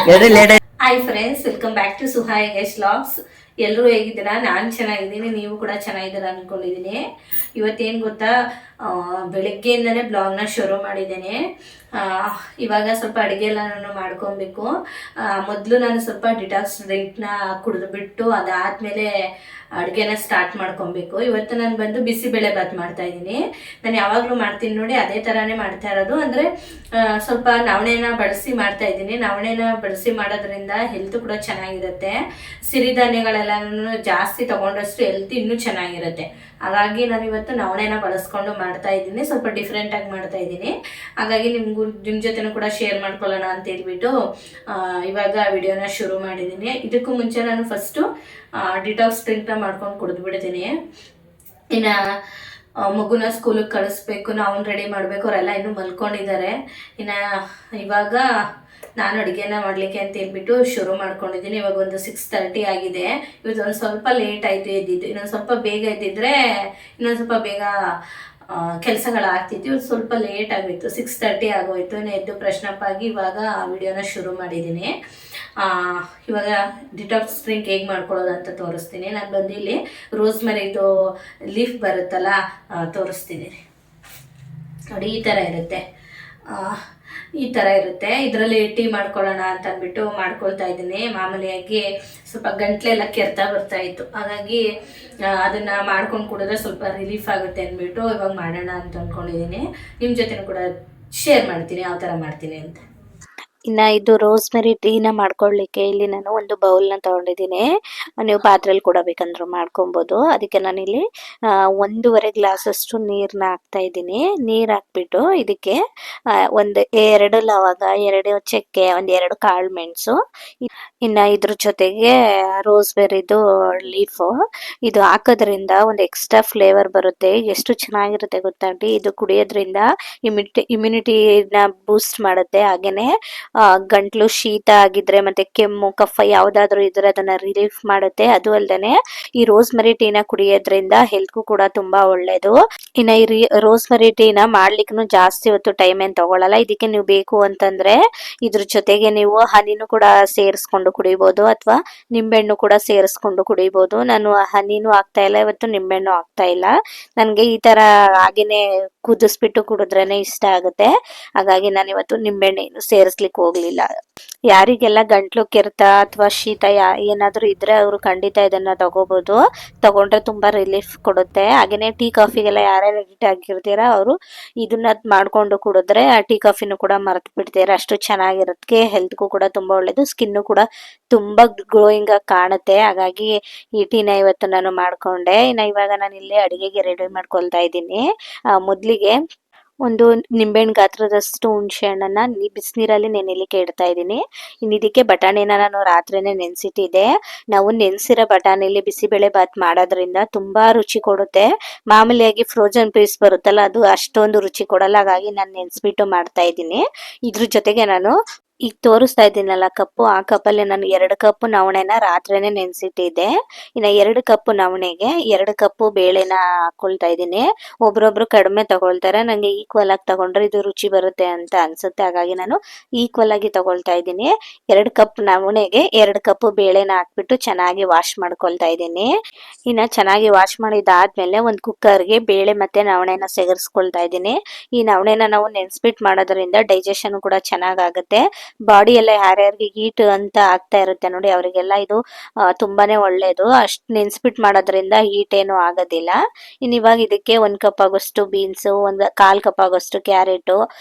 Hi friends, welcome back to Suhai Yash vlogs. ಎಲ್ಲರೂ ಹೇಗಿದ್ದೀರಾ? ನಾನು ಚೆನ್ನಾಗಿದ್ದೀನಿ, ನೀವು ಕೂಡ ಚೆನ್ನಾಗಿದ್ದೀರಾ ಅಂದ್ಕೊಂಡಿದ್ದೀನಿ. ಇವತ್ತೇನು ಗೊತ್ತಾ, ಬೆಳಗ್ಗೆಯಿಂದನೇ ಬ್ಲಾಗ್ನ ಶುರು ಮಾಡಿದ್ದೇನೆ. ಇವಾಗ ಸ್ವಲ್ಪ ಅಡುಗೆ ಎಲ್ಲ ನಾನು ಮಾಡ್ಕೊಬೇಕು. ಮೊದಲು ನಾನು ಸ್ವಲ್ಪ ಡಿಟಾಕ್ಸ್ ಡ್ರಿಂಕ್ನ ಕುಡಿದು ಬಿಟ್ಟು ಅದಾದಮೇಲೆ ಅಡುಗೆನ ಸ್ಟಾರ್ಟ್ ಮಾಡ್ಕೊಬೇಕು. ಇವತ್ತು ನಾನು ಬಂದು ಬಿಸಿಬೇಳೆ ಬಾತ್ ಮಾಡ್ತಾ ಇದ್ದೀನಿ. ನಾನು ಯಾವಾಗಲೂ ಮಾಡ್ತೀನಿ ನೋಡಿ, ಅದೇ ಥರನೇ ಮಾಡ್ತಾ ಇರೋದು. ಅಂದರೆ ಸ್ವಲ್ಪ ನವಣೆನ ಬಳಸಿ ಮಾಡ್ತಾ ಇದ್ದೀನಿ. ನವಣೆನ ಬಳಸಿ ಮಾಡೋದ್ರಿಂದ ಹೆಲ್ತ್ ಕೂಡ ಚೆನ್ನಾಗಿರುತ್ತೆ. ಸಿರಿಧಾನ್ಯಗಳೆಲ್ಲನೂ ಜಾಸ್ತಿ ತಗೊಂಡಷ್ಟು ಹೆಲ್ತ್ ಇನ್ನೂ ಚೆನ್ನಾಗಿರುತ್ತೆ. ಹಾಗಾಗಿ ನಾನು ಇವತ್ತು ನವಣೆನ ಬಳಸ್ಕೊಂಡು ಮಾಡ್ತಾ ಇದ್ದೀನಿ. ಸ್ವಲ್ಪ ಡಿಫ್ರೆಂಟಾಗಿ ಮಾಡ್ತಾ ಇದ್ದೀನಿ. ಹಾಗಾಗಿ ನಿಮ್ಮ ಜೊತೆನೂ ಕೂಡ ಶೇರ್ ಮಾಡ್ಕೊಳ್ಳೋಣ ಅಂತ ಹೇಳ್ಬಿಟ್ಟು ಇವಾಗ ವಿಡಿಯೋನ ಶುರು ಮಾಡಿದ್ದೀನಿ. ಇದಕ್ಕೂ ಮುಂಚೆ ನಾನು ಫಸ್ಟು ಡಿಟಾಕ್ಸ್ ಡ್ರಿಂಕ್ನ ಮಾಡ್ಕೊಂಡು ಕುಡಿದು ಬಿಡ್ತೀನಿ. ಇನ್ನು ಮಗುನ ಸ್ಕೂಲಿಗೆ ಕಳಿಸ್ಬೇಕು, ನಾವು ರೆಡಿ ಮಾಡಬೇಕು. ಅವರೆಲ್ಲ ಇನ್ನೂ ಮಲ್ಕೊಂಡಿದ್ದಾರೆ. ಇನ್ನು ಇವಾಗ ನಾನು ಅಡುಗೆನ ಮಾಡಲಿಕ್ಕೆ ಅಂತ ಹೇಳ್ಬಿಟ್ಟು ಶುರು ಮಾಡ್ಕೊಂಡಿದ್ದೀನಿ. ಇವಾಗ ಒಂದು 6:30 ಆಗಿದೆ. ಇವತ್ತು ಒಂದು ಸ್ವಲ್ಪ ಲೇಟ್ ಆಯಿತು ಎದ್ದಿದ್ದು. ಇನ್ನೊಂದು ಸ್ವಲ್ಪ ಬೇಗ ಎದ್ದಿದ್ರೆ ಇನ್ನೊಂದು ಸ್ವಲ್ಪ ಬೇಗ ಕೆಲಸಗಳಾಗ್ತಿತ್ತು. ಇವತ್ತು ಸ್ವಲ್ಪ ಲೇಟ್ ಆಗೋಯ್ತು, 6:30 ಆಗೋಯ್ತು. ಇನ್ನು ಎದ್ದು ಫ್ರೆಶ್ನಪ್ ಆಗಿ ಇವಾಗ ವಿಡಿಯೋನ ಶುರು ಮಾಡಿದ್ದೀನಿ. ಇವಾಗ ಡಿಟಾಕ್ಸ್ ಡ್ರಿಂಕ್ ಹೇಗೆ ಮಾಡ್ಕೊಳ್ಳೋದು ಅಂತ ತೋರಿಸ್ತೀನಿ. ನಾನು ಬಂದು ಇಲ್ಲಿ ರೋಸ್ಮೆರಿದು ಲೀಫ್ ಬರುತ್ತಲ್ಲ, ತೋರಿಸ್ತಿದ್ದೀನಿ ನೋಡಿ. ಈ ಥರ ಇರುತ್ತೆ. ಇದರಲ್ಲಿ ಟೀ ಮಾಡ್ಕೊಳ್ಳೋಣ ಅಂತ ಅಂದ್ಬಿಟ್ಟು ಮಾಡ್ಕೊಳ್ತಾ ಇದ್ದೀನಿ. ಮಾಮೂಲಿಯಾಗಿ ಸ್ವಲ್ಪ ಗಂಟ್ಲೆಲ್ಲ ಕೆರ್ತಾ ಬರ್ತಾ ಇತ್ತು. ಹಾಗಾಗಿ ಅದನ್ನು ಮಾಡ್ಕೊಂಡು ಕುಡಿದ್ರೆ ಸ್ವಲ್ಪ ರಿಲೀಫ್ ಆಗುತ್ತೆ ಅಂದ್ಬಿಟ್ಟು ಇವಾಗ ಮಾಡೋಣ ಅಂತ ಅಂದ್ಕೊಂಡಿದ್ದೀನಿ. ನಿಮ್ಮ ಜೊತೆನೂ ಕೂಡ ಶೇರ್ ಮಾಡ್ತೀನಿ ಯಾವ ಥರ ಮಾಡ್ತೀನಿ ಅಂತ. ಇನ್ನು ಇದು ರೋಸ್ಮೆರಿ ಟೀನ ಮಾಡ್ಕೊಳ್ಳಿಕ್ಕೆ ಇಲ್ಲಿ ನಾನು ಒಂದು ಬೌಲ್ನ ತೊಗೊಂಡಿದ್ದೀನಿ. ನೀವು ಪಾತ್ರೆಯಲ್ಲಿ ಕೂಡ ಬೇಕಂದ್ರೂ ಮಾಡ್ಕೊಬೋದು. ಅದಕ್ಕೆ ನಾನಿಲ್ಲಿ 1.5 ಗ್ಲಾಸಷ್ಟು ನೀರನ್ನ ಹಾಕ್ತಾ ಇದ್ದೀನಿ. ನೀರು ಹಾಕ್ಬಿಟ್ಟು ಇದಕ್ಕೆ 2 ಲವಂಗ, 2 ಚಕ್ಕೆ, 2 ಕಾಳು ಮೆಣಸು, ಇನ್ನು ಇದ್ರ ಜೊತೆಗೆ ರೋಸ್ಮೆರಿದು ಲೀಫು, ಇದು ಹಾಕೋದ್ರಿಂದ ಒಂದು ಎಕ್ಸ್ಟ್ರಾ ಫ್ಲೇವರ್ ಬರುತ್ತೆ. ಎಷ್ಟು ಚೆನ್ನಾಗಿರುತ್ತೆ ಗೊತ್ತಾಂಟಿ. ಇದು ಕುಡಿಯೋದ್ರಿಂದ ಇಮ್ಯುನಿಟಿನ ಬೂಸ್ಟ್ ಮಾಡುತ್ತೆ. ಹಾಗೇನೆ ಗಂಟ್ಲು ಶೀತ ಆಗಿದ್ರೆ ಮತ್ತೆ ಕೆಮ್ಮು ಕಫ ಯಾವ್ದಾದ್ರು ಇದ್ರೆ ಅದನ್ನ ರಿಲೀಫ್ ಮಾಡುತ್ತೆ. ಅದು ಅಲ್ದೇನೆ ಈ ರೋಸ್ಮೆರಿ ಟೀನ ಕುಡಿಯೋದ್ರಿಂದ ಹೆಲ್ತ್ಗೂ ಕೂಡ ತುಂಬಾ ಒಳ್ಳೇದು. ಇನ್ನ ಈ ರೋಸ್ಮೆರಿ ಟೀನ ಮಾಡ್ಲಿಕ್ಕೂ ಜಾಸ್ತಿ ಹೊತ್ತು ಟೈಮ್ ಏನ್ ತಗೊಳಲ್ಲ. ಇದಕ್ಕೆ ನೀವು ಬೇಕು ಅಂತಂದ್ರೆ ಇದ್ರ ಜೊತೆಗೆ ನೀವು ಹನಿನೂ ಕೂಡ ಸೇರಿಸ್ಕೊಂಡು ಕುಡಿಬಹುದು, ಅಥವಾ ನಿಂಬೆಹಣ್ಣು ಕೂಡ ಸೇರಿಸ್ಕೊಂಡು ಕುಡಿಬಹುದು. ನಾನು ಹನಿನೂ ಹಾಕ್ತಾ ಇಲ್ಲ ಇವತ್ತು, ನಿಂಬೆಹಣ್ಣು ಹಾಕ್ತಾ ಇಲ್ಲ. ನನ್ಗೆ ಈ ತರ ಹಾಗೇನೆ ಕುದಿಸ್ಬಿಟ್ಟು ಕುಡಿದ್ರೇನೆ ಇಷ್ಟ ಆಗುತ್ತೆ. ಹಾಗಾಗಿ ನಾನು ಇವತ್ತು ನಿಂಬೆಹಣ್ಣು ಸೇರಿಸ್ಲಿಕ್ಕೆ ಹೋಗ್ಲಿಲ್ಲ. ಯಾರಿಗೆಲ್ಲ ಗಂಟ್ಲು ಕೆರೆತ ಅಥವಾ ಶೀತ ಏನಾದ್ರೂ ಇದ್ರೆ ಅವರು ಖಂಡಿತ ಇದನ್ನ ತಗೋಬಹುದು. ತಗೊಂಡ್ರೆ ತುಂಬಾ ರಿಲೀಫ್ ಕೊಡುತ್ತೆ. ಹಾಗೇನೆ ಟೀ ಕಾಫಿಗೆಲ್ಲ ಯಾರ್ಯಾರು ಅಡಿಕ್ಟ್ ಆಗಿರ್ತೀರಾ ಅವರು ಇದನ್ನ ಮಾಡ್ಕೊಂಡು ಕುಡಿದ್ರೆ ಆ ಟೀ ಕಾಫಿನೂ ಕೂಡ ಮರೆತು ಬಿಡ್ತೀರಾ. ಅಷ್ಟು ಚೆನ್ನಾಗಿರುತ್ತೆ. ಹೆಲ್ತ್ಗೂ ಕೂಡ ತುಂಬಾ ಒಳ್ಳೇದು. ಸ್ಕಿನ್ನು ಕೂಡ ತುಂಬಾ ಗ್ಲೋಯಿಂಗ್ ಆಗಿ ಕಾಣುತ್ತೆ. ಹಾಗಾಗಿ ಈ ಟೀನ ಇವತ್ತು ನಾನು ಮಾಡ್ಕೊಂಡೆ. ಇವಾಗ ನಾನು ಇಲ್ಲಿ ಅಡಿಗೆಗೆ ರೆಡಿ ಮಾಡ್ಕೊಳ್ತಾ ಇದ್ದೀನಿ. ಮೊದ್ಲಿಗೆ ಒಂದು ನಿಂಬೆಹಣ್ಣು ಗಾತ್ರದಷ್ಟು ಹುಣಸೆ ಹಣ್ಣನ್ನ ಬಿಸಿನೀರಲ್ಲಿ ನೆನೆಲಿಕ್ಕೆ ಇಡ್ತಾ ಇದ್ದೀನಿ. ಇನ್ನು ಇದಕ್ಕೆ ಬಟಾಣಿನ ನಾನು ರಾತ್ರಿನೇ ನೆನೆಸಿಟ್ಟಿದ್ದೆ. ನಾವು ನೆನೆಸಿರೋ ಬಟಾಣಿಲಿ ಬಿಸಿಬೇಳೆ ಬಾತ್ ಮಾಡೋದ್ರಿಂದ ತುಂಬಾ ರುಚಿ ಕೊಡುತ್ತೆ. ಮಾಮೂಲಿಯಾಗಿ ಫ್ರೋಜನ್ ಪೀಸ್ ಬರುತ್ತಲ್ಲ, ಅದು ಅಷ್ಟೊಂದು ರುಚಿ ಕೊಡಲ್ಲ. ಹಾಗಾಗಿ ನಾನು ನೆನೆಸ್ಬಿಟ್ಟು ಮಾಡ್ತಾ ಇದ್ದೀನಿ. ಇದ್ರ ಜೊತೆಗೆ ನಾನು ಈಗ ತೋರಿಸ್ತಾ ಇದ್ದೀನಲ್ಲ ಕಪ್ಪು, ಆ ಕಪ್ಪಲ್ಲಿ ನಾನು 2 ಕಪ್ ನವಣೆನ ರಾತ್ರಿನೇ ನೆನೆಸಿಟ್ಟಿದ್ದೆ. ಇನ್ನು 2 ಕಪ್ ನವಣೆಗೆ 2 ಕಪ್ ಬೇಳೆನ ಹಾಕೊಳ್ತಾ ಇದ್ದೀನಿ. ಒಬ್ರೊಬ್ರು ಕಡಿಮೆ ತಗೊಳ್ತಾರೆ. ನಂಗೆ ಈಕ್ವಲ್ ಆಗಿ ತಗೊಂಡ್ರೆ ಇದು ರುಚಿ ಬರುತ್ತೆ ಅಂತ ಅನ್ಸುತ್ತೆ. ಹಾಗಾಗಿ ನಾನು ಈಕ್ವಲ್ ಆಗಿ ತಗೊಳ್ತಾ ಇದ್ದೀನಿ. 2 ಕಪ್ ನವಣೆಗೆ 2 ಕಪ್ ಬೇಳೆನ ಹಾಕ್ಬಿಟ್ಟು ಚೆನ್ನಾಗಿ ವಾಶ್ ಮಾಡ್ಕೊಳ್ತಾ ಇದ್ದೀನಿ. ಇನ್ನು ಚೆನ್ನಾಗಿ ವಾಶ್ ಮಾಡಿದಾದ್ಮೇಲೆ ಒಂದು ಕುಕ್ಕರ್ಗೆ ಬೇಳೆ ಮತ್ತೆ ನವಣೆನ ಸೇರಿಸ್ಕೊಳ್ತಾ ಇದ್ದೀನಿ. ಈ ನವಣೆನ ನಾವು ನೆನೆಸ್ಬಿಟ್ಟು ಮಾಡೋದ್ರಿಂದ ಡೈಜೆಷನ್ ಕೂಡ ಚೆನ್ನಾಗಾಗುತ್ತೆ. ಬಾಡಿ ಎಲ್ಲ ಯಾರ್ಯಾರಿಗೆ ಹೀಟ್ ಅಂತ ಆಗ್ತಾ ಇರುತ್ತೆ ನೋಡಿ, ಅವರಿಗೆಲ್ಲ ಇದು ತುಂಬಾನೇ ಒಳ್ಳೇದು. ಅಷ್ಟು ನೆನ್ಸ್ಬಿಟ್ಟು ಮಾಡೋದ್ರಿಂದ ಹೀಟ್ ಏನು ಆಗೋದಿಲ್ಲ. ಇವಾಗ ಇದಕ್ಕೆ 1 ಕಪ್ ಆಗೋಷ್ಟು ಬೀನ್ಸ್, 1/4 ಕಪ್ ಆಗೋಷ್ಟು ಕ್ಯಾರೆಟ್,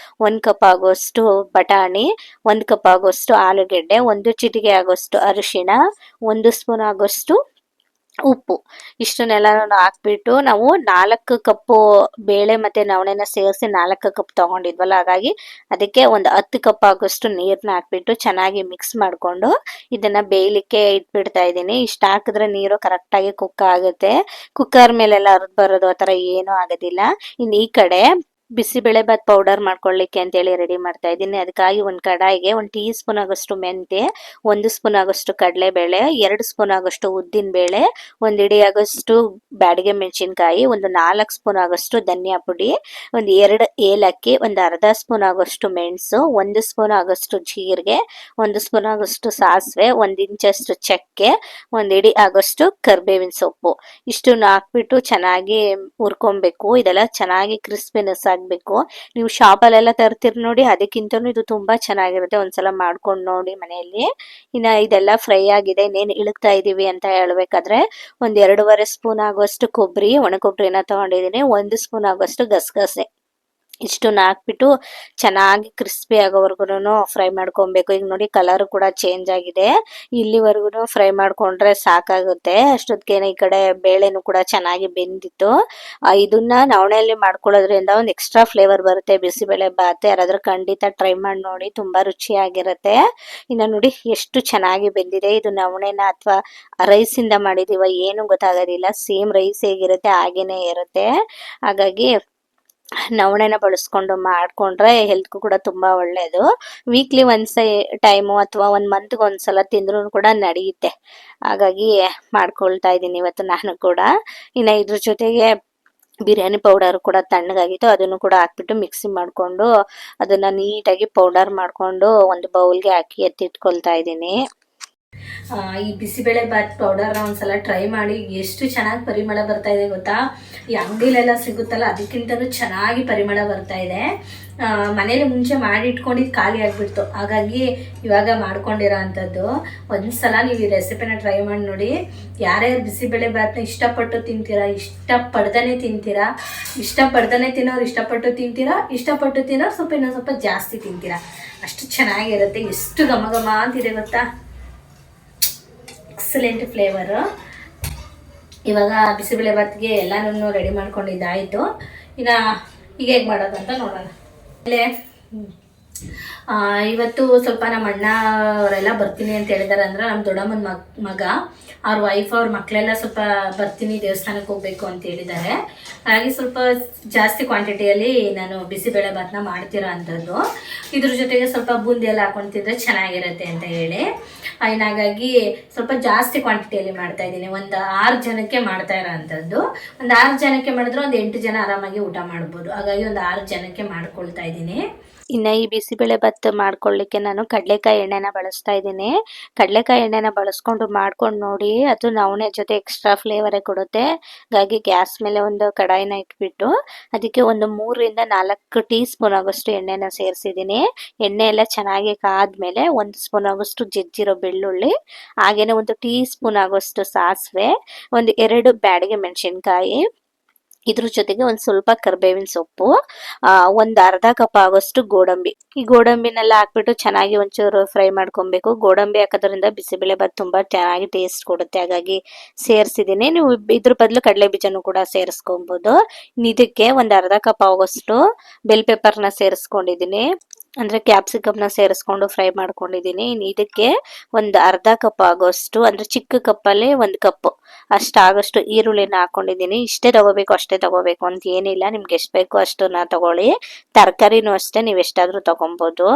1 ಕಪ್ ಆಗೋಷ್ಟು ಬಟಾಣಿ, 1 ಕಪ್ ಆಗೋಷ್ಟು ಆಲೂಗೆಡ್ಡೆ, 1 ಚಿಟಿಕೆ ಆಗೋಷ್ಟು ಅರಿಶಿಣ, 1 ಸ್ಪೂನ್ ಆಗೋಷ್ಟು ಉಪ್ಪು, ಇಷ್ಟನ್ನೆಲ್ಲ ಹಾಕ್ಬಿಟ್ಟು ನಾವು 4 ಕಪ್ಪು ಬೇಳೆ ಮತ್ತೆ ನವಣೆನ ಸೇರಿಸಿ 4 ಕಪ್ ತಗೊಂಡಿದ್ವಲ್ಲ, ಹಾಗಾಗಿ ಅದಕ್ಕೆ ಒಂದು 10 ಕಪ್ ಆಗೋಷ್ಟು ನೀರನ್ನ ಹಾಕ್ಬಿಟ್ಟು ಚೆನ್ನಾಗಿ ಮಿಕ್ಸ್ ಮಾಡ್ಕೊಂಡು ಇದನ್ನ ಬೇಯಲಿಕ್ಕೆ ಇಟ್ಬಿಡ್ತಾ ಇದ್ದೀನಿ. ಇಷ್ಟ ಹಾಕಿದ್ರೆ ನೀರು ಕರೆಕ್ಟಾಗಿ ಕುಕ್ ಆಗುತ್ತೆ. ಕುಕ್ಕರ್ ಮೇಲೆಲ್ಲ ಹರಿದು ಬರೋದು ಆ ಥರ ಏನೂ ಆಗೋದಿಲ್ಲ. ಇನ್ನು ಈ ಕಡೆ ಬಿಸಿಬೇಳೆಬಾತ್ ಪೌಡರ್ ಮಾಡ್ಕೊಳ್ಳಿಕ್ಕೆ ಅಂತೇಳಿ ರೆಡಿ ಮಾಡ್ತಾ ಇದ್ದೀನಿ. ಅದಕ್ಕಾಗಿ ಒಂದು ಕಡಾಯಿಗೆ 1 ಟೀ ಸ್ಪೂನ್ ಆಗೋಷ್ಟು ಮೆಂತ್ಯ, 1 ಸ್ಪೂನ್ ಆಗೋಷ್ಟು ಕಡಲೆಬೇಳೆ, 2 ಸ್ಪೂನ್ ಆಗೋಷ್ಟು ಉದ್ದಿನ ಬೇಳೆ, 1 ಹಿಡಿ ಆಗೋಷ್ಟು ಬ್ಯಾಡಗೆ ಮೆಣಸಿನಕಾಯಿ, ಒಂದು 4 ಸ್ಪೂನ್ ಆಗೋಷ್ಟು ಧನಿಯಾ ಪುಡಿ, ಒಂದು 2 ಏಲಕ್ಕಿ, ಒಂದು ಅರ್ಧ ಸ್ಪೂನ್ ಆಗೋಷ್ಟು ಮೆಣಸು, 1 ಸ್ಪೂನ್ ಆಗೋಷ್ಟು ಜೀರಿಗೆ, 1 ಸ್ಪೂನ್ ಆಗೋಷ್ಟು ಸಾಸಿವೆ, 1 ಇಂಚಷ್ಟು ಚಕ್ಕೆ, 1 ಹಿಡಿ ಆಗೋಷ್ಟು ಕರಿಬೇವಿನ ಸೊಪ್ಪು. ಇಷ್ಟನ್ನು ಹಾಕ್ಬಿಟ್ಟು ಚೆನ್ನಾಗಿ ಹುರ್ಕೊಬೇಕು. ಇದೆಲ್ಲ ಚೆನ್ನಾಗಿ ಕ್ರಿಸ್ಪಿನೆಸ್ ಆಗಬೇಕು. ನೀವು ಶಾಪಲ್ಲೆಲ್ಲ ತರ್ತೀರಿ ನೋಡಿ, ಅದಕ್ಕಿಂತನೂ ಇದು ತುಂಬಾ ಚೆನ್ನಾಗಿರುತ್ತೆ. ಒಂದ್ಸಲ ಮಾಡ್ಕೊಂಡು ನೋಡಿ ಮನೆಯಲ್ಲಿ. ಇನ್ನ ಇದೆಲ್ಲ ಫ್ರೈ ಆಗಿದೆ, ಇನ್ನೇನು ಇಳುಕ್ತಾ ಇದೀವಿ ಅಂತ ಹೇಳ್ಬೇಕಾದ್ರೆ 1 2.5 ಸ್ಪೂನ್ ಆಗುವಷ್ಟು ಕೊಬ್ಬರಿ, ಒಣ ಕೊಬ್ಬರಿನ ತಗೊಂಡಿದ್ದೀನಿ, 1 ಸ್ಪೂನ್ ಆಗುವಷ್ಟು ಗಸಗಸೆ. ಇಷ್ಟನ್ನ ಹಾಕ್ಬಿಟ್ಟು ಚೆನ್ನಾಗಿ ಕ್ರಿಸ್ಪಿ ಆಗೋವರೆಗೂ ಫ್ರೈ ಮಾಡ್ಕೊಬೇಕು. ಈಗ ನೋಡಿ ಕಲರ್ ಕೂಡ ಚೇಂಜ್ ಆಗಿದೆ. ಇಲ್ಲಿವರೆಗೂ ಫ್ರೈ ಮಾಡ್ಕೊಂಡ್ರೆ ಸಾಕಾಗುತ್ತೆ. ಅಷ್ಟೊತ್ತಿಗೆ ಈ ಕಡೆ ಬೇಳೆನೂ ಕೂಡ ಚೆನ್ನಾಗಿ ಬೆಂದಿತ್ತು. ಇದನ್ನ ನವಣೆಯಲ್ಲಿ ಮಾಡ್ಕೊಳ್ಳೋದ್ರಿಂದ ಒಂದು ಎಕ್ಸ್ಟ್ರಾ ಫ್ಲೇವರ್ ಬರುತ್ತೆ ಬಿಸಿಬೇಳೆ ಬಾತ್. ಯಾರಾದ್ರೂ ಖಂಡಿತ ಟ್ರೈ ಮಾಡಿ ನೋಡಿ, ತುಂಬಾ ರುಚಿಯಾಗಿರುತ್ತೆ. ಇನ್ನು ನೋಡಿ ಎಷ್ಟು ಚೆನ್ನಾಗಿ ಬೆಂದಿದೆ. ಇದು ನವಣೆನ ಅಥವಾ ರೈಸ್ ಇಂದ ಮಾಡಿದೀವ ಏನು ಗೊತ್ತಾಗೋದಿಲ್ಲ, ಸೇಮ್ ರೈಸ್ ಹೇಗಿರುತ್ತೆ ಹಾಗೇನೆ ಇರುತ್ತೆ. ಹಾಗಾಗಿ ನವಣೆನ ಬಳಸ್ಕೊಂಡು ಮಾಡ್ಕೊಂಡ್ರೆ ಹೆಲ್ತ್ಗೂ ಕೂಡ ತುಂಬಾ ಒಳ್ಳೇದು. ವೀಕ್ಲಿ ಒನ್ಸ್ ಟೈಮು ಅಥವಾ 1 ಮಂತ್ಗೆ ಒಂದ್ಸಲ ತಿಂದ್ರೂ ಕೂಡ ನಡೆಯುತ್ತೆ. ಹಾಗಾಗಿ ಮಾಡ್ಕೊಳ್ತಾ ಇದ್ದೀನಿ ಇವತ್ತು ನಾನು ಕೂಡ. ಇನ್ನು ಇದ್ರ ಜೊತೆಗೆ ಬಿರಿಯಾನಿ ಪೌಡರ್ ಕೂಡ ತಣ್ಣಗಾಗಿತ್ತು, ಅದನ್ನು ಕೂಡ ಹಾಕ್ಬಿಟ್ಟು ಮಿಕ್ಸಿ ಮಾಡ್ಕೊಂಡು ಅದನ್ನ ನೀಟಾಗಿ ಪೌಡರ್ ಮಾಡ್ಕೊಂಡು ಒಂದು ಬೌಲ್ಗೆ ಹಾಕಿ ಎತ್ತಿಟ್ಕೊಳ್ತಾ ಇದ್ದೀನಿ. ಈ ಬಿಸಿಬೇಳೆ ಬಾತ್ ಪೌಡರ್ನ ಒಂದ್ಸಲ ಟ್ರೈ ಮಾಡಿ. ಎಷ್ಟು ಚೆನ್ನಾಗಿ ಪರಿಮಳ ಬರ್ತಾ ಇದೆ ಗೊತ್ತಾ. ಈ ಅಂಗಡಿಲೆಲ್ಲ ಸಿಗುತ್ತಲ್ಲ ಅದಕ್ಕಿಂತಲೂ ಚೆನ್ನಾಗಿ ಪರಿಮಳ ಬರ್ತಾ ಇದೆ. ಮನೇಲಿ ಮುಂಚೆ ಮಾಡಿ ಇಟ್ಕೊಂಡಿದ್ದು ಖಾಲಿ ಆಗಿಬಿಡ್ತು, ಹಾಗಾಗಿ ಇವಾಗ ಮಾಡ್ಕೊಂಡಿರೋ ಅಂಥದ್ದು. ಒಂದ್ಸಲ ನೀವು ಈ ರೆಸಿಪಿನ ಟ್ರೈ ಮಾಡಿ ನೋಡಿ. ಯಾರ್ಯಾರು ಬಿಸಿಬೇಳೆ ಬಾತ್ನ ಇಷ್ಟಪಟ್ಟು ತಿಂತೀರಾ, ಇಷ್ಟಪಡ್ದೇ ತಿಂತೀರಾ, ಇಷ್ಟಪಡ್ದೇ ತಿನ್ನೋರು ಇಷ್ಟಪಟ್ಟು ತಿಂತೀರಾ, ಇಷ್ಟಪಟ್ಟು ತಿನ್ನೋರು ಸ್ವಲ್ಪ ಇನ್ನೊಂದು ಸ್ವಲ್ಪ ಜಾಸ್ತಿ ತಿಂತೀರಾ. ಅಷ್ಟು ಚೆನ್ನಾಗಿರುತ್ತೆ. ಎಷ್ಟು ಘಮ ಘಮ ಅಂತಿದೆ ಗೊತ್ತಾ. Excellent flavour. ಇವಾಗ ಬಿಸಿಬೇಳೆ ಬಾತ್ಗೆ ಎಲ್ಲನೂ ರೆಡಿ ಮಾಡ್ಕೊಂಡಿದ್ದಾಯಿತು. ಇನ್ನು ಈಗ ಹೇಗೆ ಮಾಡೋದು ಅಂತ ನೋಡೋಣ. ಆಮೇಲೆ ಇವತ್ತು ಸ್ವಲ್ಪ ನಮ್ಮ ಅಣ್ಣ ಅವರೆಲ್ಲ ಬರ್ತೀನಿ ಅಂತ ಹೇಳಿದಾರೆ. ಅಂದ್ರೆ ನಮ್ಮ ದೊಡ್ಡಮ್ಮನ ಮಗ ಅವ್ರ ವೈಫ್ ಅವ್ರ ಮಕ್ಕಳೆಲ್ಲ ಸ್ವಲ್ಪ ಬರ್ತೀನಿ ದೇವಸ್ಥಾನಕ್ಕೆ ಹೋಗ್ಬೇಕು ಅಂತ ಹೇಳಿದ್ದಾರೆ. ಹಾಗಾಗಿ ಸ್ವಲ್ಪ ಜಾಸ್ತಿ ಕ್ವಾಂಟಿಟಿಯಲ್ಲಿ ನಾನು ಬಿಸಿಬೇಳೆ ಬಾತ್ನ ಮಾಡ್ತಿರೋ ಅಂಥದ್ದು. ಇದ್ರ ಜೊತೆಗೆ ಸ್ವಲ್ಪ ಬೂಂದಿ ಎಲ್ಲ ಹಾಕೊಂಡು ಚೆನ್ನಾಗಿರುತ್ತೆ ಅಂತ ಹೇಳಿ ಹಾಗಾಗಿ ಸ್ವಲ್ಪ ಜಾಸ್ತಿ ಕ್ವಾಂಟಿಟಿಯಲ್ಲಿ ಮಾಡ್ತಾ ಇದ್ದೀನಿ. ಒಂದು 6 ಜನಕ್ಕೆ ಮಾಡ್ತಾ ಇರೋ ಅಂಥದ್ದು. ಒಂದು 6 ಜನಕ್ಕೆ ಮಾಡಿದ್ರೆ ಒಂದು 8 ಜನ ಆರಾಮಾಗಿ ಊಟ ಮಾಡ್ಬೋದು. ಹಾಗಾಗಿ ಒಂದು 6 ಜನಕ್ಕೆ ಮಾಡ್ಕೊಳ್ತಾ ಇದ್ದೀನಿ. ಇನ್ನು ಈ ಬಿಸಿಬೇಳೆ ಬಾತ್ ಮಾಡ್ಕೊಳ್ಳಿಕ್ಕೆ ನಾನು ಕಡಲೆಕಾಯಿ ಎಣ್ಣೆನ ಬಳಸ್ತಾ ಇದ್ದೀನಿ. ಕಡಲೆಕಾಯಿ ಎಣ್ಣೆನ ಬಳಸ್ಕೊಂಡು ಮಾಡ್ಕೊಂಡು ನೋಡಿ, ಅದು ನವಣೆ ಜೊತೆ ಎಕ್ಸ್ಟ್ರಾ ಫ್ಲೇವರೇ ಕೊಡುತ್ತೆ. ಹಾಗಾಗಿ ಗ್ಯಾಸ್ ಮೇಲೆ ಒಂದು ಕಡಾಯಿನ ಇಟ್ಬಿಟ್ಟು ಅದಕ್ಕೆ ಒಂದು 3 ರಿಂದ 4 ಟೀ ಸ್ಪೂನ್ ಆಗೋಷ್ಟು ಎಣ್ಣೆನ ಸೇರಿಸಿದ್ದೀನಿ. ಎಣ್ಣೆ ಎಲ್ಲ ಚೆನ್ನಾಗಿ ಕಾದ್ಮೇಲೆ 1 ಸ್ಪೂನ್ ಆಗೋಷ್ಟು ಜಜ್ಜಿರೋ ಬೆಳ್ಳುಳ್ಳಿ, ಹಾಗೇನೆ 1 ಟೀ ಸ್ಪೂನ್ ಆಗೋಷ್ಟು ಸಾಸಿವೆ, ಒಂದು 2 ಬ್ಯಾಡಗೆ ಮೆಣಸಿನಕಾಯಿ, ಇದ್ರ ಜೊತೆಗೆ ಒಂದು ಸ್ವಲ್ಪ ಕರಿಬೇವಿನ ಸೊಪ್ಪು, ಒಂದು ಅರ್ಧ ಕಪ್ ಆಗೋಷ್ಟು ಗೋಡಂಬಿ. ಈ ಗೋಡಂಬಿನೆಲ್ಲ ಹಾಕ್ಬಿಟ್ಟು ಚೆನ್ನಾಗಿ ಒಂಚೂರು ಫ್ರೈ ಮಾಡ್ಕೊಬೇಕು. ಗೋಡಂಬಿ ಹಾಕೋದ್ರಿಂದ ಬಿಸಿಬೇಳೆ ಬಾತ್ ತುಂಬಾ ಚೆನ್ನಾಗಿ ಟೇಸ್ಟ್ ಕೊಡುತ್ತೆ, ಹಾಗಾಗಿ ಸೇರಿಸಿದ್ದೀನಿ. ನೀವು ಇದ್ರ ಬದಲು ಕಡಲೆ ಬೀಜನೂ ಕೂಡ ಸೇರಿಸ್ಕೊಬಹುದು. ಇದಕ್ಕೆ ಒಂದು ಅರ್ಧ ಕಪ್ ಆಗೋಷ್ಟು ಬೆಲ್ ಪೆಪ್ಪರ್ನ ಸೇರಿಸ್ಕೊಂಡಿದ್ದೀನಿ, ಅಂದ್ರೆ ಕ್ಯಾಪ್ಸಿಕಮ್ನ ಸೇರಿಸ್ಕೊಂಡು ಫ್ರೈ ಮಾಡ್ಕೊಂಡಿದ್ದೀನಿ. ಇದಕ್ಕೆ ಒಂದು ಅರ್ಧ ಕಪ್ ಆಗೋಷ್ಟು, ಅಂದ್ರೆ ಚಿಕ್ಕ ಕಪ್ಪಲ್ಲಿ 1 ಕಪ್ ಅಷ್ಟಾಗಷ್ಟು ಈರುಳ್ಳಿನ ಹಾಕೊಂಡಿದ್ದೀನಿ. ಇಷ್ಟೇ ತಗೋಬೇಕು ಅಷ್ಟೇ ತಗೋಬೇಕು ಅಂತ ಏನಿಲ್ಲ, ನಿಮ್ಗೆ ಎಷ್ಟು ಬೇಕೋ ಅಷ್ಟನ್ನ ತಗೊಳ್ಳಿ. ತರಕಾರಿನೂ ಅಷ್ಟೇ, ನೀವು ಎಷ್ಟಾದ್ರೂ ತಗೊಬೋದು.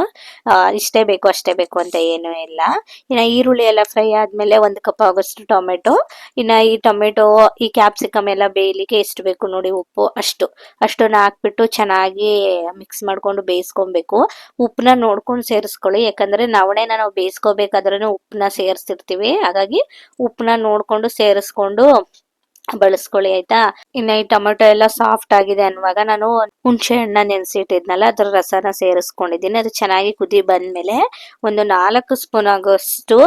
ಇಷ್ಟೇ ಬೇಕು ಅಷ್ಟೇ ಬೇಕು ಅಂತ ಏನೂ ಇಲ್ಲ. ಇನ್ನು ಈರುಳ್ಳಿ ಎಲ್ಲ ಫ್ರೈ ಆದ್ಮೇಲೆ 1 ಕಪ್ ಆಗೋಷ್ಟು ಟೊಮೆಟೊ. ಇನ್ನು ಈ ಟೊಮೆಟೊ ಈ ಕ್ಯಾಪ್ಸಿಕಮ್ ಎಲ್ಲ ಬೇಯಲಿಕ್ಕೆ ಎಷ್ಟು ಬೇಕು ನೋಡಿ ಉಪ್ಪು, ಅಷ್ಟನ್ನ ಹಾಕ್ಬಿಟ್ಟು ಚೆನ್ನಾಗಿ ಮಿಕ್ಸ್ ಮಾಡ್ಕೊಂಡು ಬೇಯಿಸ್ಕೊಬೇಕು. ಉಪ್ಪನ್ನ ನೋಡ್ಕೊಂಡು ಸೇರಿಸ್ಕೊಳ್ಳಿ, ಯಾಕಂದ್ರೆ ನವಣೆನ ನಾವು ಬೇಯಿಸ್ಕೋಬೇಕಾದ್ರೂ ಉಪ್ಪನ್ನ ಸೇರಿಸಿರ್ತೀವಿ. ಹಾಗಾಗಿ ಉಪ್ಪನ್ನ ನೋಡ್ಕೊಂಡು ಸೇರಿಸ್ಕೊಂಡು ಬಳಸ್ಕೊಳ್ಳಿ ಆಯ್ತಾ. ಇನ್ನು ಈ ಟೊಮೆಟೊ ಎಲ್ಲ ಸಾಫ್ಟ್ ಆಗಿದೆ ಅನ್ನುವಾಗ ನಾನು ಹುಣಸೆ ಹಣ್ಣ ನೆನೆಸಿಟ್ಟಿದ್ನಲ್ಲ ಅದ್ರ ರಸನ ಸೇರಿಸ್ಕೊಂಡಿದ್ದೀನಿ. ಅದು ಚೆನ್ನಾಗಿ ಕುದಿ ಬಂದ್ಮೇಲೆ ಒಂದು 4 ಸ್ಪೂನ್ ಆಗೋಷ್ಟು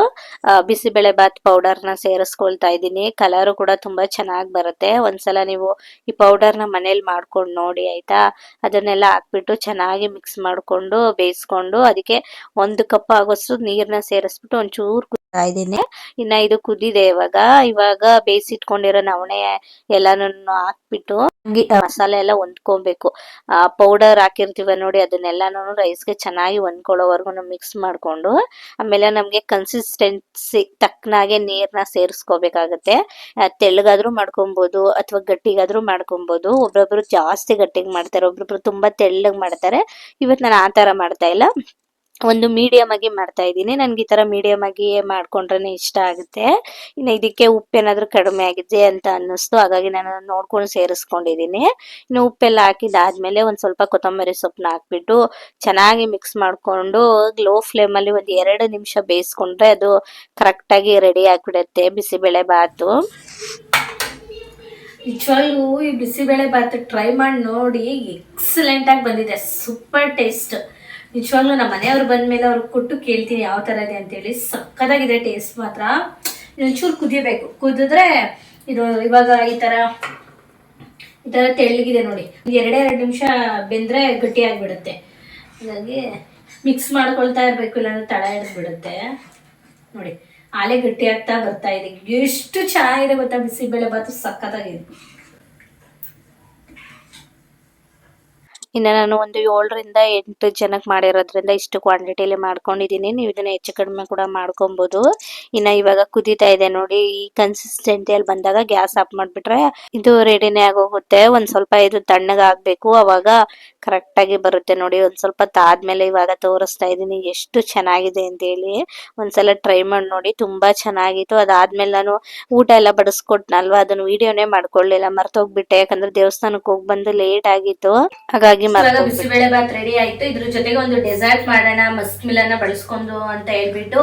ಬಿಸಿಬೇಳೆ ಬಾತ್ ಪೌಡರ್ನ ಸೇರಿಸ್ಕೊಳ್ತಾ ಇದ್ದೀನಿ. ಕಲರು ಕೂಡ ತುಂಬಾ ಚೆನ್ನಾಗಿ ಬರುತ್ತೆ. ಒಂದ್ಸಲ ನೀವು ಈ ಪೌಡರ್ನ ಮನೇಲಿ ಮಾಡ್ಕೊಂಡು ನೋಡಿ ಆಯ್ತಾ. ಅದನ್ನೆಲ್ಲ ಹಾಕ್ಬಿಟ್ಟು ಚೆನ್ನಾಗಿ ಮಿಕ್ಸ್ ಮಾಡ್ಕೊಂಡು ಬೇಯಿಸ್ಕೊಂಡು ಅದಕ್ಕೆ 1 ಕಪ್ ಆಗೋಷ್ಟು ನೀರನ್ನ ಸೇರಿಸ್ಬಿಟ್ಟು ಒಂಚೂರು ಇದ್ದೀನಿ. ಇನ್ನ ಇದು ಕುದಿದೆ ಇವಾಗ ಬೇಯಿಸಿಟ್ಕೊಂಡಿರೋ ನವಣೆ ಎಲ್ಲಾನು ಹಾಕ್ಬಿಟ್ಟು ಮಸಾಲೆ ಎಲ್ಲ ಹೊಂದ್ಕೊಬೇಕು. ಪೌಡರ್ ಹಾಕಿರ್ತೀವ ನೋಡಿ, ಅದನ್ನೆಲ್ಲಾನು ರೈಸ್ಗೆ ಚೆನ್ನಾಗಿ ಹೊಂದ್ಕೊಳ್ಳೋವರೆಗೂ ಮಿಕ್ಸ್ ಮಾಡ್ಕೊಂಡು, ಆಮೇಲೆ ನಮ್ಗೆ ಕನ್ಸಿಸ್ಟೆನ್ಸಿ ತಕ್ಕನಾಗೆ ನೀರ್ನ ಸೇರಿಸ್ಕೋಬೇಕಾಗತ್ತೆ. ತೆಳ್ಳಗಾದ್ರೂ ಮಾಡ್ಕೊಬಹುದು ಅಥವಾ ಗಟ್ಟಿಗಾದ್ರೂ ಮಾಡ್ಕೊಬಹುದು. ಒಬ್ಬೊಬ್ರು ಜಾಸ್ತಿ ಗಟ್ಟಿಗೆ ಮಾಡ್ತಾರೆ, ಒಬ್ಬೊಬ್ರು ತುಂಬಾ ತೆಳ್ಳಗ್ ಮಾಡ್ತಾರೆ. ಇವತ್ತು ನಾನು ಆ ತರ ಮಾಡ್ತಾ ಇಲ್ಲ, ಒಂದು ಮೀಡಿಯಮ್ ಆಗಿ ಮಾಡ್ತಾ ಇದ್ದೀನಿ. ನನ್ಗೆ ಈ ತರ ಮೀಡಿಯಮ್ ಆಗಿ ಮಾಡ್ಕೊಂಡ್ರೆ ಇಷ್ಟ ಆಗುತ್ತೆ. ಇನ್ನು ಇದಕ್ಕೆ ಉಪ್ಪೇನಾದ್ರೂ ಕಡಿಮೆ ಆಗಿದೆ ಅಂತ ಅನ್ನಿಸ್ತು, ಹಾಗಾಗಿ ನಾನು ನೋಡ್ಕೊಂಡು ಸೇರಿಸ್ಕೊಂಡಿದ್ದೀನಿ. ಇನ್ನು ಉಪ್ಪೆಲ್ಲ ಹಾಕಿದಾದ್ಮೇಲೆ ಒಂದ್ ಸ್ವಲ್ಪ ಕೊತ್ತಂಬರಿ ಸೊಪ್ಪನ್ನ ಹಾಕ್ಬಿಟ್ಟು ಚೆನ್ನಾಗಿ ಮಿಕ್ಸ್ ಮಾಡ್ಕೊಂಡು ಲೋ ಫ್ಲೇಮ್ ಅಲ್ಲಿ ಒಂದ್ 2 ನಿಮಿಷ ಬೇಯಿಸ್ಕೊಂಡ್ರೆ ಅದು ಕರೆಕ್ಟ್ ಆಗಿ ರೆಡಿ ಆಗ್ಬಿಡುತ್ತೆ ಬಿಸಿಬೇಳೆ ಬಾತು. ನಿಜವಾಗ್ಲೂ ಈ ಬಿಸಿಬೇಳೆ ಬಾತ್ ಟ್ರೈ ಮಾಡಿ ನೋಡಿ, ಎಕ್ಸಲೆಂಟ್ ಆಗಿ ಬಂದಿದೆ, ಸೂಪರ್ ಟೇಸ್ಟ್. ನಿಜವಾಗ್ಲೂ ನಮ್ಮ ಮನೆಯವ್ರು ಬಂದ್ಮೇಲೆ ಅವ್ರಿಗೆ ಕೊಟ್ಟು ಕೇಳ್ತೀನಿ ಯಾವ ಥರ ಇದೆ ಅಂತೇಳಿ. ಸಕ್ಕತ್ತಾಗಿದೆ ಟೇಸ್ಟ್ ಮಾತ್ರ. ಒಂಚೂರು ಕುದಿಬೇಕು, ಕುದಿದ್ರೆ ಇದು ಇವಾಗ ಈ ಥರ ತೆಳ್ಳಗಿದೆ ನೋಡಿ, 2 ನಿಮಿಷ ಬೆಂದರೆ ಗಟ್ಟಿ ಆಗಿಬಿಡುತ್ತೆ. ಹಾಗಾಗಿ ಮಿಕ್ಸ್ ಮಾಡ್ಕೊಳ್ತಾ ಇರಬೇಕು, ಇಲ್ಲಾಂದ್ರೆ ತಳ ಹಿಡಿದ್ಬಿಡುತ್ತೆ ನೋಡಿ. ಆಲೆ ಗಟ್ಟಿ ಆಗ್ತಾ ಬರ್ತಾ ಇದೆ. ಎಷ್ಟು ಚೆನ್ನಾಗಿದೆ ಗೊತ್ತಾ ಬಿಸಿಬೇಳೆ ಬಾತು, ಸಕ್ಕತ್ತಾಗಿದೆ. ಇನ್ನ ನಾನು ಒಂದು 7ರಿಂದ 8 ಜನಕ್ಕೆ ಮಾಡಿರೋದ್ರಿಂದ ಇಷ್ಟು ಕ್ವಾಂಟಿಟಿಲಿ ಮಾಡ್ಕೊಂಡಿದ್ದೀನಿ. ನೀವು ಇದನ್ನ ಹೆಚ್ಚು ಕಡಿಮೆ ಕೂಡ ಮಾಡ್ಕೊಬಹುದು. ಇನ್ನ ಇವಾಗ ಕುದೀತಾ ಇದೆ ನೋಡಿ, ಈ ಕನ್ಸಿಸ್ಟೆನ್ಸಿಯಲ್ಲಿ ಬಂದಾಗ ಗ್ಯಾಸ್ ಆಫ್ ಮಾಡ್ಬಿಟ್ರೆ ಇದು ರೆಡಿನೇ ಆಗೋಗುತ್ತೆ. ಒಂದ್ ಸ್ವಲ್ಪ ಇದು ತಣ್ಣಗಾಗ್ಬೇಕು, ಅವಾಗ ಕರೆಕ್ಟ್ ಆಗಿ ಬರುತ್ತೆ ನೋಡಿ. ಒಂದ್ ಸ್ವಲ್ಪ ತಾದ್ಮೇಲೆ ಇವಾಗ ತೋರಿಸ್ತಾ ಇದೀನಿ ಎಷ್ಟು ಚೆನ್ನಾಗಿದೆ ಅಂತ ಹೇಳಿ. ಒಂದ್ಸಲ ಟ್ರೈ ಮಾಡಿ ನೋಡಿ, ತುಂಬಾ ಚೆನ್ನಾಗಿತ್ತು. ಅದಾದ್ಮೇಲೆ ನಾನು ಊಟ ಎಲ್ಲ ಬಡಿಸ್ಕೊಟ್ನಲ್ವಾ, ಅದನ್ನ ವಿಡಿಯೋನೇ ಮಾಡ್ಕೊಳ್ಳಿಲ್ಲ, ಮರ್ತೋಗ್ಬಿಟ್ಟೆ. ಯಾಕಂದ್ರೆ ದೇವಸ್ಥಾನಕ್ಕೆ ಹೋಗಿ ಬಂದು ಲೇಟ್ ಆಗಿತ್ತು, ಹಾಗಾಗಿ ಬಿಸಿಬೇಳೆ ಬಾತ್ ರೆಡಿ ಆಯ್ತು. ಇದ್ರ ಜೊತೆಗೆ ಒಂದು ಡೆಸರ್ಟ್ ಮಾಡೋಣ, ಮಸ್ಕ್ ಮಿಲನ್ನ ಬಳಸ್ಕೊಂಡು ಅಂತ ಹೇಳ್ಬಿಟ್ಟು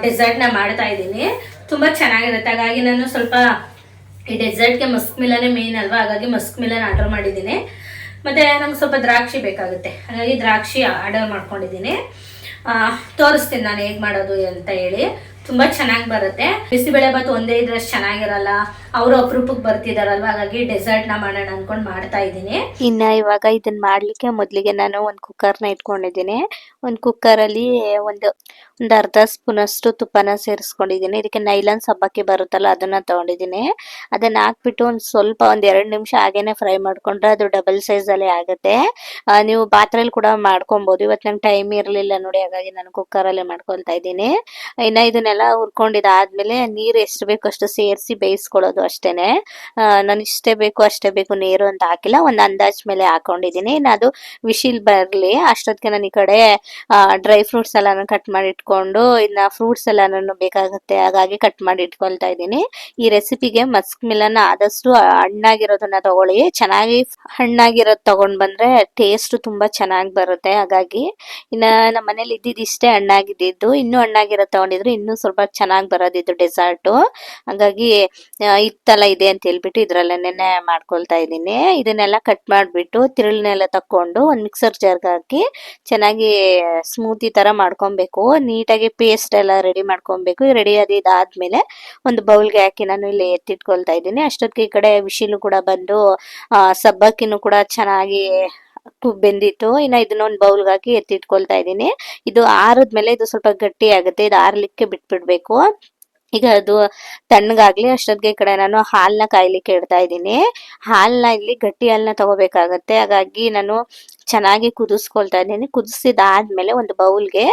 ಡೆಸರ್ಟ್ ನ ಮಾಡ್ತಾ ಇದ್ದೀನಿ. ತುಂಬಾ ಚೆನ್ನಾಗಿರುತ್ತೆ. ಹಾಗಾಗಿ ನಾನು ಸ್ವಲ್ಪ ಈ ಡೆಸರ್ಟ್ಗೆ ಮಸ್ಕ್ ಮಿಲನೇ ಮೇನ್ ಅಲ್ವಾ, ಹಾಗಾಗಿ ಮಸ್ಕ್ ಮಿಲನ್ ಆರ್ಡರ್ ಮಾಡಿದ್ದೀನಿ. ಮತ್ತೆ ನಂಗೆ ಸ್ವಲ್ಪ ದ್ರಾಕ್ಷಿ ಬೇಕಾಗುತ್ತೆ, ಹಾಗಾಗಿ ದ್ರಾಕ್ಷಿ ಆರ್ಡರ್ ಮಾಡ್ಕೊಂಡಿದ್ದೀನಿ. ತೋರಿಸ್ತೀನಿ ನಾನು ಹೇಗೆ ಮಾಡೋದು ಅಂತ ಹೇಳಿ. ತುಂಬಾ ಚೆನ್ನಾಗಿ ಬರುತ್ತೆ. ಬಿಸಿಬೇಳೆ ಬಾತ್ ಒಂದೇ ಇದ್ರಷ್ಟು ಚೆನ್ನಾಗಿರಲ್ಲ, ಅವರು ಅಪರೂಪಕ್ಕೆ ಬರ್ತಿದಾರಲ್ವಾ, ಹಾಗಾಗಿ ಡೆಸರ್ಟ್ ನ ಮಾಡೋಣ ಅನ್ಕೊಂಡು ಮಾಡ್ತಾ ಇದ್ದೀನಿ. ಇನ್ನ ಇವಾಗ ಇದನ್ನ ಮಾಡ್ಲಿಕ್ಕೆ ಮೊದ್ಲಿಗೆ ನಾನು ಒಂದು ಕುಕ್ಕರ್ನ ಇಟ್ಕೊಂಡಿದ್ದೀನಿ. ಒಂದು ಕುಕ್ಕರ್ ಅಲ್ಲಿ ಒಂದು ಅರ್ಧ ಸ್ಪೂನ್ ಅಷ್ಟು ತುಪ್ಪನ ಸೇರಿಸ್ಕೊಂಡಿದ್ದೀನಿ. ಇದಕ್ಕೆ ನೈಲಾನ್ ಸಬ್ಬಕ್ಕಿ ಬರುತ್ತಲ್ಲ, ಅದನ್ನ ತಗೊಂಡಿದ್ದೀನಿ. ಅದನ್ನ ಹಾಕ್ಬಿಟ್ಟು ಒಂದ್ 2 ನಿಮಿಷ ಹಾಗೇನೆ ಫ್ರೈ ಮಾಡ್ಕೊಂಡ್ರೆ ಅದು ಡಬಲ್ ಸೈಜ್ ಅಲ್ಲಿ ಆಗುತ್ತೆ. ನೀವು ಪಾತ್ರೆಯಲ್ಲಿ ಕೂಡ ಮಾಡ್ಕೊಬಹುದು. ಇವತ್ತು ನಂಗೆ ಟೈಮ್ ಇರಲಿಲ್ಲ ನೋಡಿ, ಹಾಗಾಗಿ ನಾನು ಕುಕ್ಕರ್ ಅಲ್ಲೇ ಮಾಡ್ಕೊಳ್ತಾ ಇದ್ದೀನಿ. ಇನ್ನ ಇದನ್ನೆಲ್ಲ ಹುರ್ಕೊಂಡಿದ್ದಾದ್ಮೇಲೆ ನೀರು ಎಷ್ಟು ಬೇಕು ಅಷ್ಟು ಸೇರಿಸಿ ಬೇಯಿಸ್ಕೊಳ್ಳೋದು ಅಷ್ಟೇನೆ. ನಾನು ಇಷ್ಟೇ ಬೇಕು ನೀರು ಅಂತ ಹಾಕಿಲ್ಲ, ಒಂದು ಅಂದಾಜ್ ಮೇಲೆ ಹಾಕೊಂಡಿದ್ದೀನಿ. ಇನ್ನು ಅದು ವಿಶಿಲ್ ಬರ್ಲಿ ಅಷ್ಟೊತ್ತಿಗೆ ನಾನು ಈ ಕಡೆ ಡ್ರೈ ಫ್ರೂಟ್ಸ್ ಎಲ್ಲಾನು ಕಟ್ ಮಾಡಿ ಇಟ್ಕೊಂಡು, ಇನ್ನ ಫ್ರೂಟ್ಸ್ ಎಲ್ಲಾನು ಬೇಕಾಗುತ್ತೆ, ಹಾಗಾಗಿ ಕಟ್ ಮಾಡಿ ಇಟ್ಕೊಳ್ತಾ ಇದ್ದೀನಿ. ಈ ರೆಸಿಪಿಗೆ ಮಸ್ಕ್ ಮಿಲನ್ ಆದಷ್ಟು ಹಣ್ಣಾಗಿರೋದನ್ನ ತಗೊಳ್ಳಿ. ಚೆನ್ನಾಗಿ ಹಣ್ಣಾಗಿರೋದು ತಗೊಂಡ್ ಬಂದ್ರೆ ಟೇಸ್ಟ್ ತುಂಬಾ ಚೆನ್ನಾಗಿ ಬರುತ್ತೆ. ಹಾಗಾಗಿ ಇನ್ನ ನಮ್ಮ ಮನೇಲಿ ಇದ್ದಿದ್ದಿಷ್ಟೇ ಹಣ್ಣಾಗಿದ್ದು, ಇನ್ನೂ ಹಣ್ಣಾಗಿರೋದು ತಗೊಂಡಿದ್ರೆ ಇನ್ನೂ ಸ್ವಲ್ಪ ಚೆನ್ನಾಗಿ ಬರೋದಿದ್ದು ಡೆಸರ್ಟು. ಹಾಗಾಗಿ ಇತ್ತಲ್ಲ ಇದೆ ಅಂತ ಹೇಳ್ಬಿಟ್ಟು ಇದ್ರಲ್ಲೇನೆ ಮಾಡ್ಕೊಳ್ತಾ ಇದ್ದೀನಿ. ಇದನ್ನೆಲ್ಲ ಕಟ್ ಮಾಡಿಬಿಟ್ಟು ತಿರುಳನ್ನೆಲ್ಲ ತಕೊಂಡು ಒಂದು ಮಿಕ್ಸರ್ ಜಾರ್ಗೆ ಹಾಕಿ ಚೆನ್ನಾಗಿ ಸ್ಮೂತಿ ತರ ಮಾಡ್ಕೊಬೇಕು. ನೀಟಾಗಿ ಪೇಸ್ಟ್ ಎಲ್ಲ ರೆಡಿ ಮಾಡ್ಕೊಬೇಕು. ರೆಡಿ ಆದಾದ್ಮೇಲೆ ಒಂದು ಬೌಲ್ಗೆ ಹಾಕಿ ನಾನು ಇಲ್ಲಿ ಎತ್ತಿಟ್ಕೊಳ್ತಾ ಇದ್ದೀನಿ. ಅಷ್ಟೊತ್ತಿಗೆ ಈ ಕಡೆ ವಿಶಿಲು ಕೂಡ ಬಂದು ಸಬ್ಬಕ್ಕಿನೂ ಕೂಡ ಚೆನ್ನಾಗಿ ಬೆಂದಿತ್ತು. ಇನ್ನ ಇದನ್ನ ಒಂದು ಬೌಲ್ಗೆ ಹಾಕಿ ಎತ್ತಿಟ್ಕೊಳ್ತಾ ಇದ್ದೀನಿ. ಇದು ಆರಿದ್ಮೇಲೆ ಇದು ಸ್ವಲ್ಪ ಗಟ್ಟಿ ಆಗುತ್ತೆ, ಇದು ಆರ್ಲಿಕ್ಕೆ ಬಿಟ್ಬಿಡ್ಬೇಕು. ಈಗ ಅದು ತಣ್ಣಗಾಗ್ಲಿ ಅಷ್ಟೊತ್ತಿಗೆ ಈ ಕಡೆ ನಾನು ಹಾಲನ್ನ ಕಾಯ್ಲಿಕ್ಕೆ ಇಡ್ತಾ ಇದ್ದೀನಿ. ಹಾಲನ್ನ ಇಲ್ಲಿ ಗಟ್ಟಿ ಹಾಲನ್ನ ತಗೋಬೇಕಾಗತ್ತೆ, ಹಾಗಾಗಿ ನಾನು ಚೆನ್ನಾಗಿ ಕುದಿಸ್ಕೊಳ್ತಾ ಇದ್ದೀನಿ. ಕುದಿಸಿದಾದ್ಮೇಲೆ ಒಂದು ಬೌಲ್ಗೆ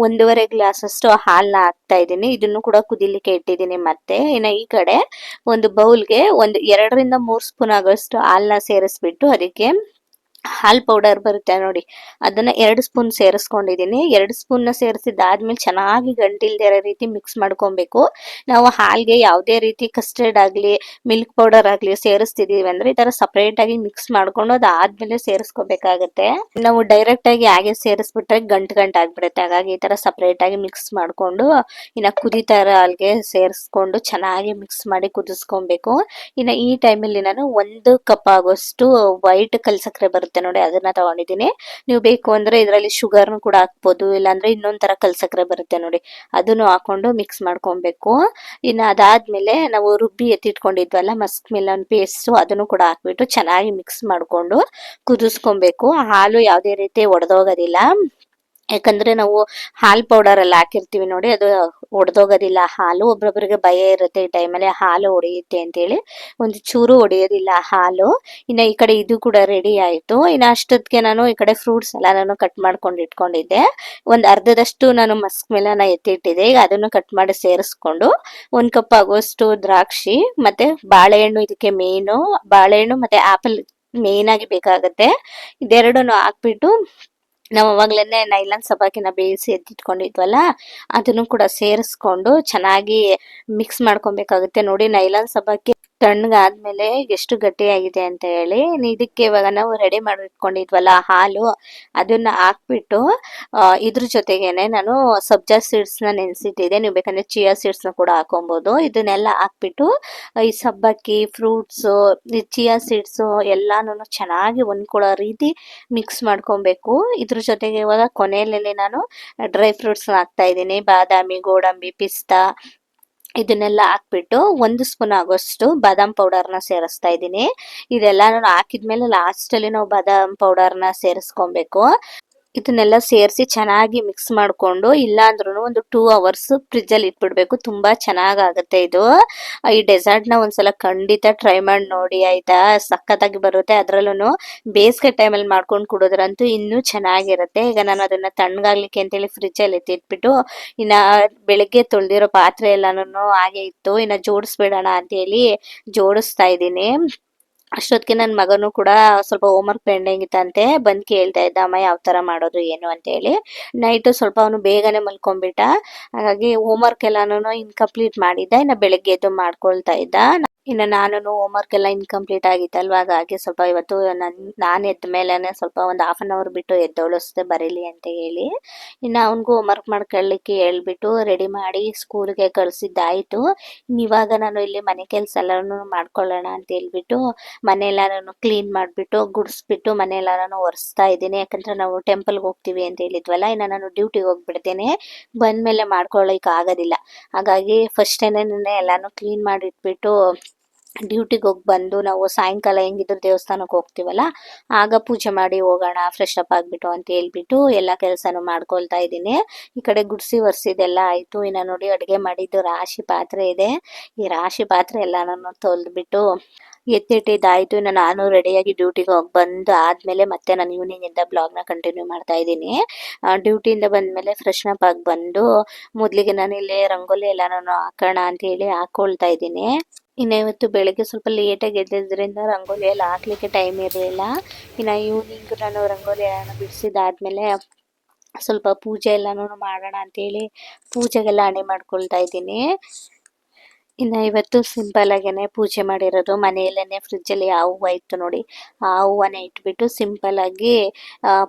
1.5 ಗ್ಲಾಸ್ ಅಷ್ಟು ಹಾಲನ್ನ ಹಾಕ್ತಾ ಇದ್ದೀನಿ. ಇದನ್ನು ಕೂಡ ಕುದಿಲಿಕ್ಕೆ ಇಟ್ಟಿದ್ದೀನಿ. ಮತ್ತೆ ಇನ್ನು ಈ ಕಡೆ ಒಂದು ಬೌಲ್ಗೆ 2ರಿಂದ 3 ಸ್ಪೂನ್ ಆಗೋಷ್ಟು ಹಾಲನ್ನ ಸೇರಿಸ್ಬಿಟ್ಟು ಅದಕ್ಕೆ ಹಾಲ್ ಪೌಡರ್ ಬರುತ್ತೆ ನೋಡಿ, ಅದನ್ನ 2 ಸ್ಪೂನ್ ಸೇರಿಸ್ಕೊಂಡಿದ್ದೀನಿ. 2 ಸ್ಪೂನ್ ಸೇರಿಸಿದಾದ್ಮೇಲೆ ಚೆನ್ನಾಗಿ ಗಂಟಿಲ್ದೇ ಇರೋ ರೀತಿ ಮಿಕ್ಸ್ ಮಾಡ್ಕೊಬೇಕು. ನಾವು ಹಾಲ್ಗೆ ಯಾವುದೇ ರೀತಿ ಕಸ್ಟರ್ಡ್ ಆಗ್ಲಿ ಮಿಲ್ಕ್ ಪೌಡರ್ ಆಗ್ಲಿ ಸೇರಿಸ್ತಿದೀವಿ ಅಂದ್ರೆ ಈ ತರ ಸಪರೇಟ್ ಆಗಿ ಮಿಕ್ಸ್ ಮಾಡ್ಕೊಂಡು ಅದಾದ್ಮೇಲೆ ಸೇರಿಸ್ಕೋಬೇಕಾಗತ್ತೆ. ನಾವು ಡೈರೆಕ್ಟ್ ಆಗಿ ಹಾಗೆ ಸೇರಿಸ್ಬಿಟ್ರೆ ಗಂಟ್ ಆಗ್ಬಿಡುತ್ತೆ. ಹಾಗಾಗಿ ಈ ತರ ಸಪರೇಟ್ ಆಗಿ ಮಿಕ್ಸ್ ಮಾಡ್ಕೊಂಡು ಇನ್ನ ಕುದಿತಾ ಇರೋ ಹಾಲ್ಗೆ ಸೇರಿಸ್ಕೊಂಡು ಚೆನ್ನಾಗಿ ಮಿಕ್ಸ್ ಮಾಡಿ ಕುದಿಸ್ಕೊಬೇಕು. ಇನ್ನ ಈ ಟೈಮಲ್ಲಿ ನಾನು 1 ಕಪ್ ಆಗೋಷ್ಟು ವೈಟ್ ಕಲ್ಸಕ್ರೆ ಬರುತ್ತೆ ನೋಡಿ, ಅದನ್ನ ತಗೊಂಡಿದ್ದೀನಿ. ನೀವು ಬೇಕು ಅಂದ್ರೆ ಇದರಲ್ಲಿ ಶುಗರ್ನು ಕೂಡ ಹಾಕ್ಬೋದು, ಇಲ್ಲಾಂದ್ರೆ ಇನ್ನೊಂದ್ ತರ ಕಲ್ಸಕ್ರೆ ಬರುತ್ತೆ ನೋಡಿ, ಅದನ್ನು ಹಾಕೊಂಡು ಮಿಕ್ಸ್ ಮಾಡ್ಕೊಬೇಕು. ಇನ್ನು ಅದಾದ್ಮೇಲೆ ನಾವು ರುಬ್ಬಿ ಎತ್ತಿಟ್ಕೊಂಡಿದ್ವಲ್ಲ ಮಸ್ಕ್ ಮಿಲನ್ ಪೇಸ್ಟ್, ಅದನ್ನು ಕೂಡ ಹಾಕ್ಬಿಟ್ಟು ಚೆನ್ನಾಗಿ ಮಿಕ್ಸ್ ಮಾಡ್ಕೊಂಡು ಕುದಿಸ್ಕೊಬೇಕು. ಹಾಲು ಯಾವುದೇ ರೀತಿ ಒಡೆದೋಗೋದಿಲ್ಲ, ಯಾಕಂದ್ರೆ ನಾವು ಹಾಲ್ ಪೌಡರ್ ಎಲ್ಲ ಹಾಕಿರ್ತೀವಿ ನೋಡಿ, ಅದು ಒಡೆದೋಗೋದಿಲ್ಲ ಹಾಲು. ಒಬ್ರೊಬ್ರಿಗೆ ಭಯ ಇರುತ್ತೆ ಈ ಟೈಮಲ್ಲಿ ಹಾಲು ಒಡೆಯುತ್ತೆ ಅಂತೇಳಿ, ಒಂದು ಚೂರು ಒಡೆಯೋದಿಲ್ಲ ಹಾಲು. ಇನ್ನು ಈ ಕಡೆ ಇದು ಕೂಡ ರೆಡಿ ಆಯಿತು. ಇನ್ನು ಅಷ್ಟೊತ್ತಿಗೆ ನಾನು ಈ ಕಡೆ ಫ್ರೂಟ್ಸ್ ಎಲ್ಲ ನಾನು ಕಟ್ ಮಾಡ್ಕೊಂಡು ಇಟ್ಕೊಂಡಿದ್ದೆ. ಒಂದು ಅರ್ಧದಷ್ಟು ನಾನು ಮಸ್ಕ್ ಮೆಲನ ಎತ್ತಿಟ್ಟಿದ್ದೆ. ಈಗ ಅದನ್ನು ಕಟ್ ಮಾಡಿ ಸೇರಿಸ್ಕೊಂಡು 1 ಕಪ್ ಆಗುವಷ್ಟು ದ್ರಾಕ್ಷಿ ಮತ್ತೆ ಬಾಳೆಹಣ್ಣು, ಇದಕ್ಕೆ ಮೇನು ಬಾಳೆಹಣ್ಣು ಮತ್ತೆ ಆಪಲ್ ಮೇನ್ ಆಗಿ ಬೇಕಾಗತ್ತೆ. ಇದೆರಡನ್ನು ಹಾಕ್ಬಿಟ್ಟು ನಾವು ಅವಾಗ್ಲೇನೆ ನೈಲಾನ್ ಸಬಾಕಿನ ಬೇಯಿಸಿ ಎತ್ತಿಟ್ಕೊಂಡಿದ್ವಲ್ಲ, ಅದನ್ನು ಕೂಡ ಸೇರಿಸ್ಕೊಂಡು ಚೆನ್ನಾಗಿ ಮಿಕ್ಸ್ ಮಾಡ್ಕೊಬೇಕಾಗುತ್ತೆ. ನೋಡಿ ನೈಲಾನ್ ಸಬಾಕಿ ತಣ್ಣಗಾದ್ಮೇಲೆ ಎಷ್ಟು ಗಟ್ಟಿಯಾಗಿದೆ ಅಂತ ಹೇಳಿ. ಇದಕ್ಕೆ ಇವಾಗ ನಾವು ರೆಡಿ ಮಾಡಿ ಇಟ್ಕೊಂಡಿದ್ವಲ್ಲ ಹಾಲು, ಅದನ್ನ ಹಾಕ್ಬಿಟ್ಟು ಇದ್ರ ಜೊತೆಗೇನೆ ನಾನು ಸಬ್ಜಾ ಸೀಡ್ಸ್ನ ನೆನೆಸಿಟ್ಟಿದ್ದೆ. ನೀವು ಬೇಕಂದ್ರೆ ಚಿಯಾ ಸೀಡ್ಸ್ನ ಕೂಡ ಹಾಕೊಬೋದು. ಇದನ್ನೆಲ್ಲ ಹಾಕ್ಬಿಟ್ಟು ಈ ಸಬ್ಬಕ್ಕಿ, ಫ್ರೂಟ್ಸು, ಈ ಚಿಯಾ ಸೀಡ್ಸು ಎಲ್ಲಾನು ಚೆನ್ನಾಗಿ ಹೊಂದ್ಕೊಳ್ಳೋ ರೀತಿ ಮಿಕ್ಸ್ ಮಾಡ್ಕೊಬೇಕು. ಇದ್ರ ಜೊತೆಗೆ ಇವಾಗ ಕೊನೆಯಲ್ಲಿ ನಾನು ಡ್ರೈ ಫ್ರೂಟ್ಸ್ ಹಾಕ್ತಾ ಇದ್ದೀನಿ. ಬಾದಾಮಿ, ಗೋಡಂಬಿ, ಪಿಸ್ತಾ ಇದನ್ನೆಲ್ಲ ಹಾಕ್ಬಿಟ್ಟು 1 ಸ್ಪೂನ್ ಆಗೋಷ್ಟು ಬಾದಾಮ್ ಪೌಡರ್ನ ಸೇರಿಸ್ತಾ ಇದ್ದೀನಿ. ಇದೆಲ್ಲಾನು ಹಾಕಿದ್ಮೇಲೆ ಲಾಸ್ಟಲ್ಲಿ ನಾವು ಬಾದಾಮ್ ಪೌಡರ್ನ ಸೇರಿಸ್ಕೊಬೇಕು. ಇದನ್ನೆಲ್ಲ ಸೇರಿಸಿ ಚೆನ್ನಾಗಿ ಮಿಕ್ಸ್ ಮಾಡಿಕೊಂಡು ಇಲ್ಲ ಅಂದ್ರೂ ಒಂದು 2 ಅವರ್ಸ್ ಫ್ರಿಜ್ಜಲ್ಲಿ ಇಟ್ಬಿಡ್ಬೇಕು. ತುಂಬಾ ಚೆನ್ನಾಗಾಗುತ್ತೆ ಇದು. ಈ ಡೆಸರ್ಟ್ನ ಒಂದ್ಸಲ ಖಂಡಿತ ಟ್ರೈ ಮಾಡಿ ನೋಡಿ ಆಯ್ತಾ, ಸಖತ್ತಾಗಿ ಬರುತ್ತೆ. ಅದರಲ್ಲೂ ಬೇಸಿಗೆ ಟೈಮಲ್ಲಿ ಮಾಡ್ಕೊಂಡು ಕುಡಿದ್ರಂತೂ ಇನ್ನೂ ಚೆನ್ನಾಗಿರುತ್ತೆ. ಈಗ ನಾನು ಅದನ್ನ ತಣ್ಣಗಾಗ್ಲಿಕ್ಕೆ ಅಂತೇಳಿ ಫ್ರಿಜ್ಜಲ್ಲಿ ಎತ್ತಿಟ್ಬಿಟ್ಟು ಇನ್ನ ಬೆಳಿಗ್ಗೆ ತೊಳೆದಿರೋ ಪಾತ್ರೆ ಎಲ್ಲಾನು ಹಾಗೆ ಇತ್ತು, ಇನ್ನ ಜೋಡಿಸ್ಬಿಡೋಣ ಅಂತೇಳಿ ಜೋಡಿಸ್ತಾ ಇದ್ದೀನಿ. ಅಷ್ಟೊತ್ತಿಗೆ ನನ್ನ ಮಗನೂ ಕೂಡ ಸ್ವಲ್ಪ ಹೋಮ್ವರ್ಕ್ ಪೆಂಡಿಂಗ್ ಇತ್ತಂತೆ, ಬಂದು ಕೇಳ್ತಾ ಇದ್ದ, ಅಮ್ಮ ಯಾವ ಥರ ಮಾಡೋದು ಏನು ಅಂತೇಳಿ. ನೈಟು ಸ್ವಲ್ಪ ಅವನು ಬೇಗನೆ ಮಲ್ಕೊಂಡ್ಬಿಟ್ಟ, ಹಾಗಾಗಿ ಹೋಮ್ವರ್ಕ್ ಎಲ್ಲಾನು ಇನ್ಕಂಪ್ಲೀಟ್ ಮಾಡಿದ್ದ. ಇನ್ನು ಬೆಳಗ್ಗೆ ಎದ್ದು ಮಾಡ್ಕೊಳ್ತಾ ಇದ್ದ. ಇನ್ನು ನಾನು ಹೋಮ್ವರ್ಕ್ ಎಲ್ಲ ಇನ್ಕಂಪ್ಲೀಟ್ ಆಗಿತ್ತಲ್ವ, ಹಾಗಾಗಿ ಸ್ವಲ್ಪ ಇವತ್ತು ನಾನು ಎದ್ದ ಮೇಲೆನೆ ಸ್ವಲ್ಪ ಒಂದು ಹಾಫ್ ಆನ್ ಅವರ್ ಬಿಟ್ಟು ಎದ್ದೋಳಿಸ್ದೆ ಬರೀಲಿ ಅಂತ ಹೇಳಿ. ಇನ್ನು ಅವನಿಗೂ ಹೋಮ್ವರ್ಕ್ ಮಾಡ್ಕೊಳ್ಳಿಕ್ಕೆ ಹೇಳ್ಬಿಟ್ಟು ರೆಡಿ ಮಾಡಿ ಸ್ಕೂಲ್ಗೆ ಕಳಿಸಿದ್ದಾಯಿತು. ಇವಾಗ ನಾನು ಇಲ್ಲಿ ಮನೆ ಕೆಲಸ ಎಲ್ಲನೂ ಮಾಡ್ಕೊಳ್ಳೋಣ ಅಂತ ಹೇಳ್ಬಿಟ್ಟು ಮನೆ ಎಲ್ಲಾನು ಕ್ಲೀನ್ ಮಾಡಿಬಿಟ್ಟು ಗುಡಿಸ್ಬಿಟ್ಟು ಮನೆ ಎಲ್ಲಾನು ಒರೆಸ್ತಾ ಇದ್ದೀನಿ. ಯಾಕಂದ್ರೆ ನಾವು ಟೆಂಪಲ್ಗೆ ಹೋಗ್ತೀವಿ ಅಂತ ಹೇಳಿದ್ವಲ್ಲ, ಇನ್ನು ನಾನು ಡ್ಯೂಟಿಗೆ ಹೋಗ್ಬಿಡ್ತೇನೆ, ಬಂದಮೇಲೆ ಮಾಡ್ಕೊಳ್ಳಿಕ್ಕೆ ಆಗೋದಿಲ್ಲ. ಹಾಗಾಗಿ ಫಸ್ಟೇನೆ ಎಲ್ಲಾನು ಕ್ಲೀನ್ ಮಾಡಿಟ್ಬಿಟ್ಟು ಡ್ಯೂಟಿಗೆ ಹೋಗಿ ಬಂದು ನಾವು ಸಾಯಂಕಾಲ ಹೆಂಗಿದ್ರು ದೇವಸ್ಥಾನಕ್ಕೆ ಹೋಗ್ತೀವಲ್ಲ, ಆಗ ಪೂಜೆ ಮಾಡಿ ಹೋಗೋಣ ಫ್ರೆಶ್ ಅಪ್ ಆಗಿಬಿಟ್ಟು ಅಂತ ಹೇಳ್ಬಿಟ್ಟು ಎಲ್ಲ ಕೆಲಸನೂ ಮಾಡ್ಕೊಳ್ತಾ ಇದ್ದೀನಿ. ಈ ಕಡೆ ಗುಡಿಸಿ ಒರೆಸಿದೆಲ್ಲ ಆಯಿತು. ಇನ್ನು ನೋಡಿ ಅಡುಗೆ ಮಾಡಿದ್ದು ರಾಶಿ ಪಾತ್ರೆ ಇದೆ. ಈ ರಾಶಿ ಪಾತ್ರೆ ಎಲ್ಲಾನು ತೊಳೆದ್ಬಿಟ್ಟು ಎತ್ತಿಟ್ಟಿದ್ದಾಯಿತು. ಇನ್ನು ನಾನು ರೆಡಿಯಾಗಿ ಡ್ಯೂಟಿಗೆ ಹೋಗಿ ಬಂದು ಆದಮೇಲೆ ಮತ್ತೆ ನಾನು ಈವ್ನಿಂಗಿಂದ ಬ್ಲಾಗ್ನ ಕಂಟಿನ್ಯೂ ಮಾಡ್ತಾ ಇದ್ದೀನಿ. ಡ್ಯೂಟಿಯಿಂದ ಬಂದಮೇಲೆ ಫ್ರೆಶ್ನಪ್ ಆಗಿ ಬಂದು ಮೊದಲಿಗೆ ನಾನು ಇಲ್ಲಿ ರಂಗೋಲಿ ಎಲ್ಲಾನು ಹಾಕೋಣ ಅಂತೇಳಿ ಹಾಕ್ಕೊಳ್ತಾ ಇದ್ದೀನಿ. ಇನ್ನು ಇವತ್ತು ಬೆಳಗ್ಗೆ ಸ್ವಲ್ಪ ಲೇಟಾಗಿ ಎದ್ದಿದ್ದರಿಂದ ರಂಗೋಲಿ ಎಲ್ಲ ಹಾಕ್ಲಿಕ್ಕೆ ಟೈಮ್ ಇರಲಿಲ್ಲ. ಇನ್ನು ಈವ್ನಿಂಗ್ ನಾನು ರಂಗೋಲಿ ಎಲ್ಲ ಬಿಡಿಸಿದಾದ್ಮೇಲೆ ಸ್ವಲ್ಪ ಪೂಜೆ ಎಲ್ಲಾನು ಮಾಡೋಣ ಅಂತೇಳಿ ಪೂಜೆಗೆಲ್ಲ ಹಣೆ ಮಾಡ್ಕೊಳ್ತಾ ಇದ್ದೀನಿ. ಇನ್ನು ಇವತ್ತು ಸಿಂಪಲ್ ಆಗೇನೆ ಪೂಜೆ ಮಾಡಿರೋದು. ಮನೆಯಲ್ಲೇ ಫ್ರಿಜ್ಜಲ್ಲಿ ಆ ಹೂವು ಇತ್ತು ನೋಡಿ, ಆ ಹೂವನ್ನ ಇಟ್ಬಿಟ್ಟು ಸಿಂಪಲ್ ಆಗಿ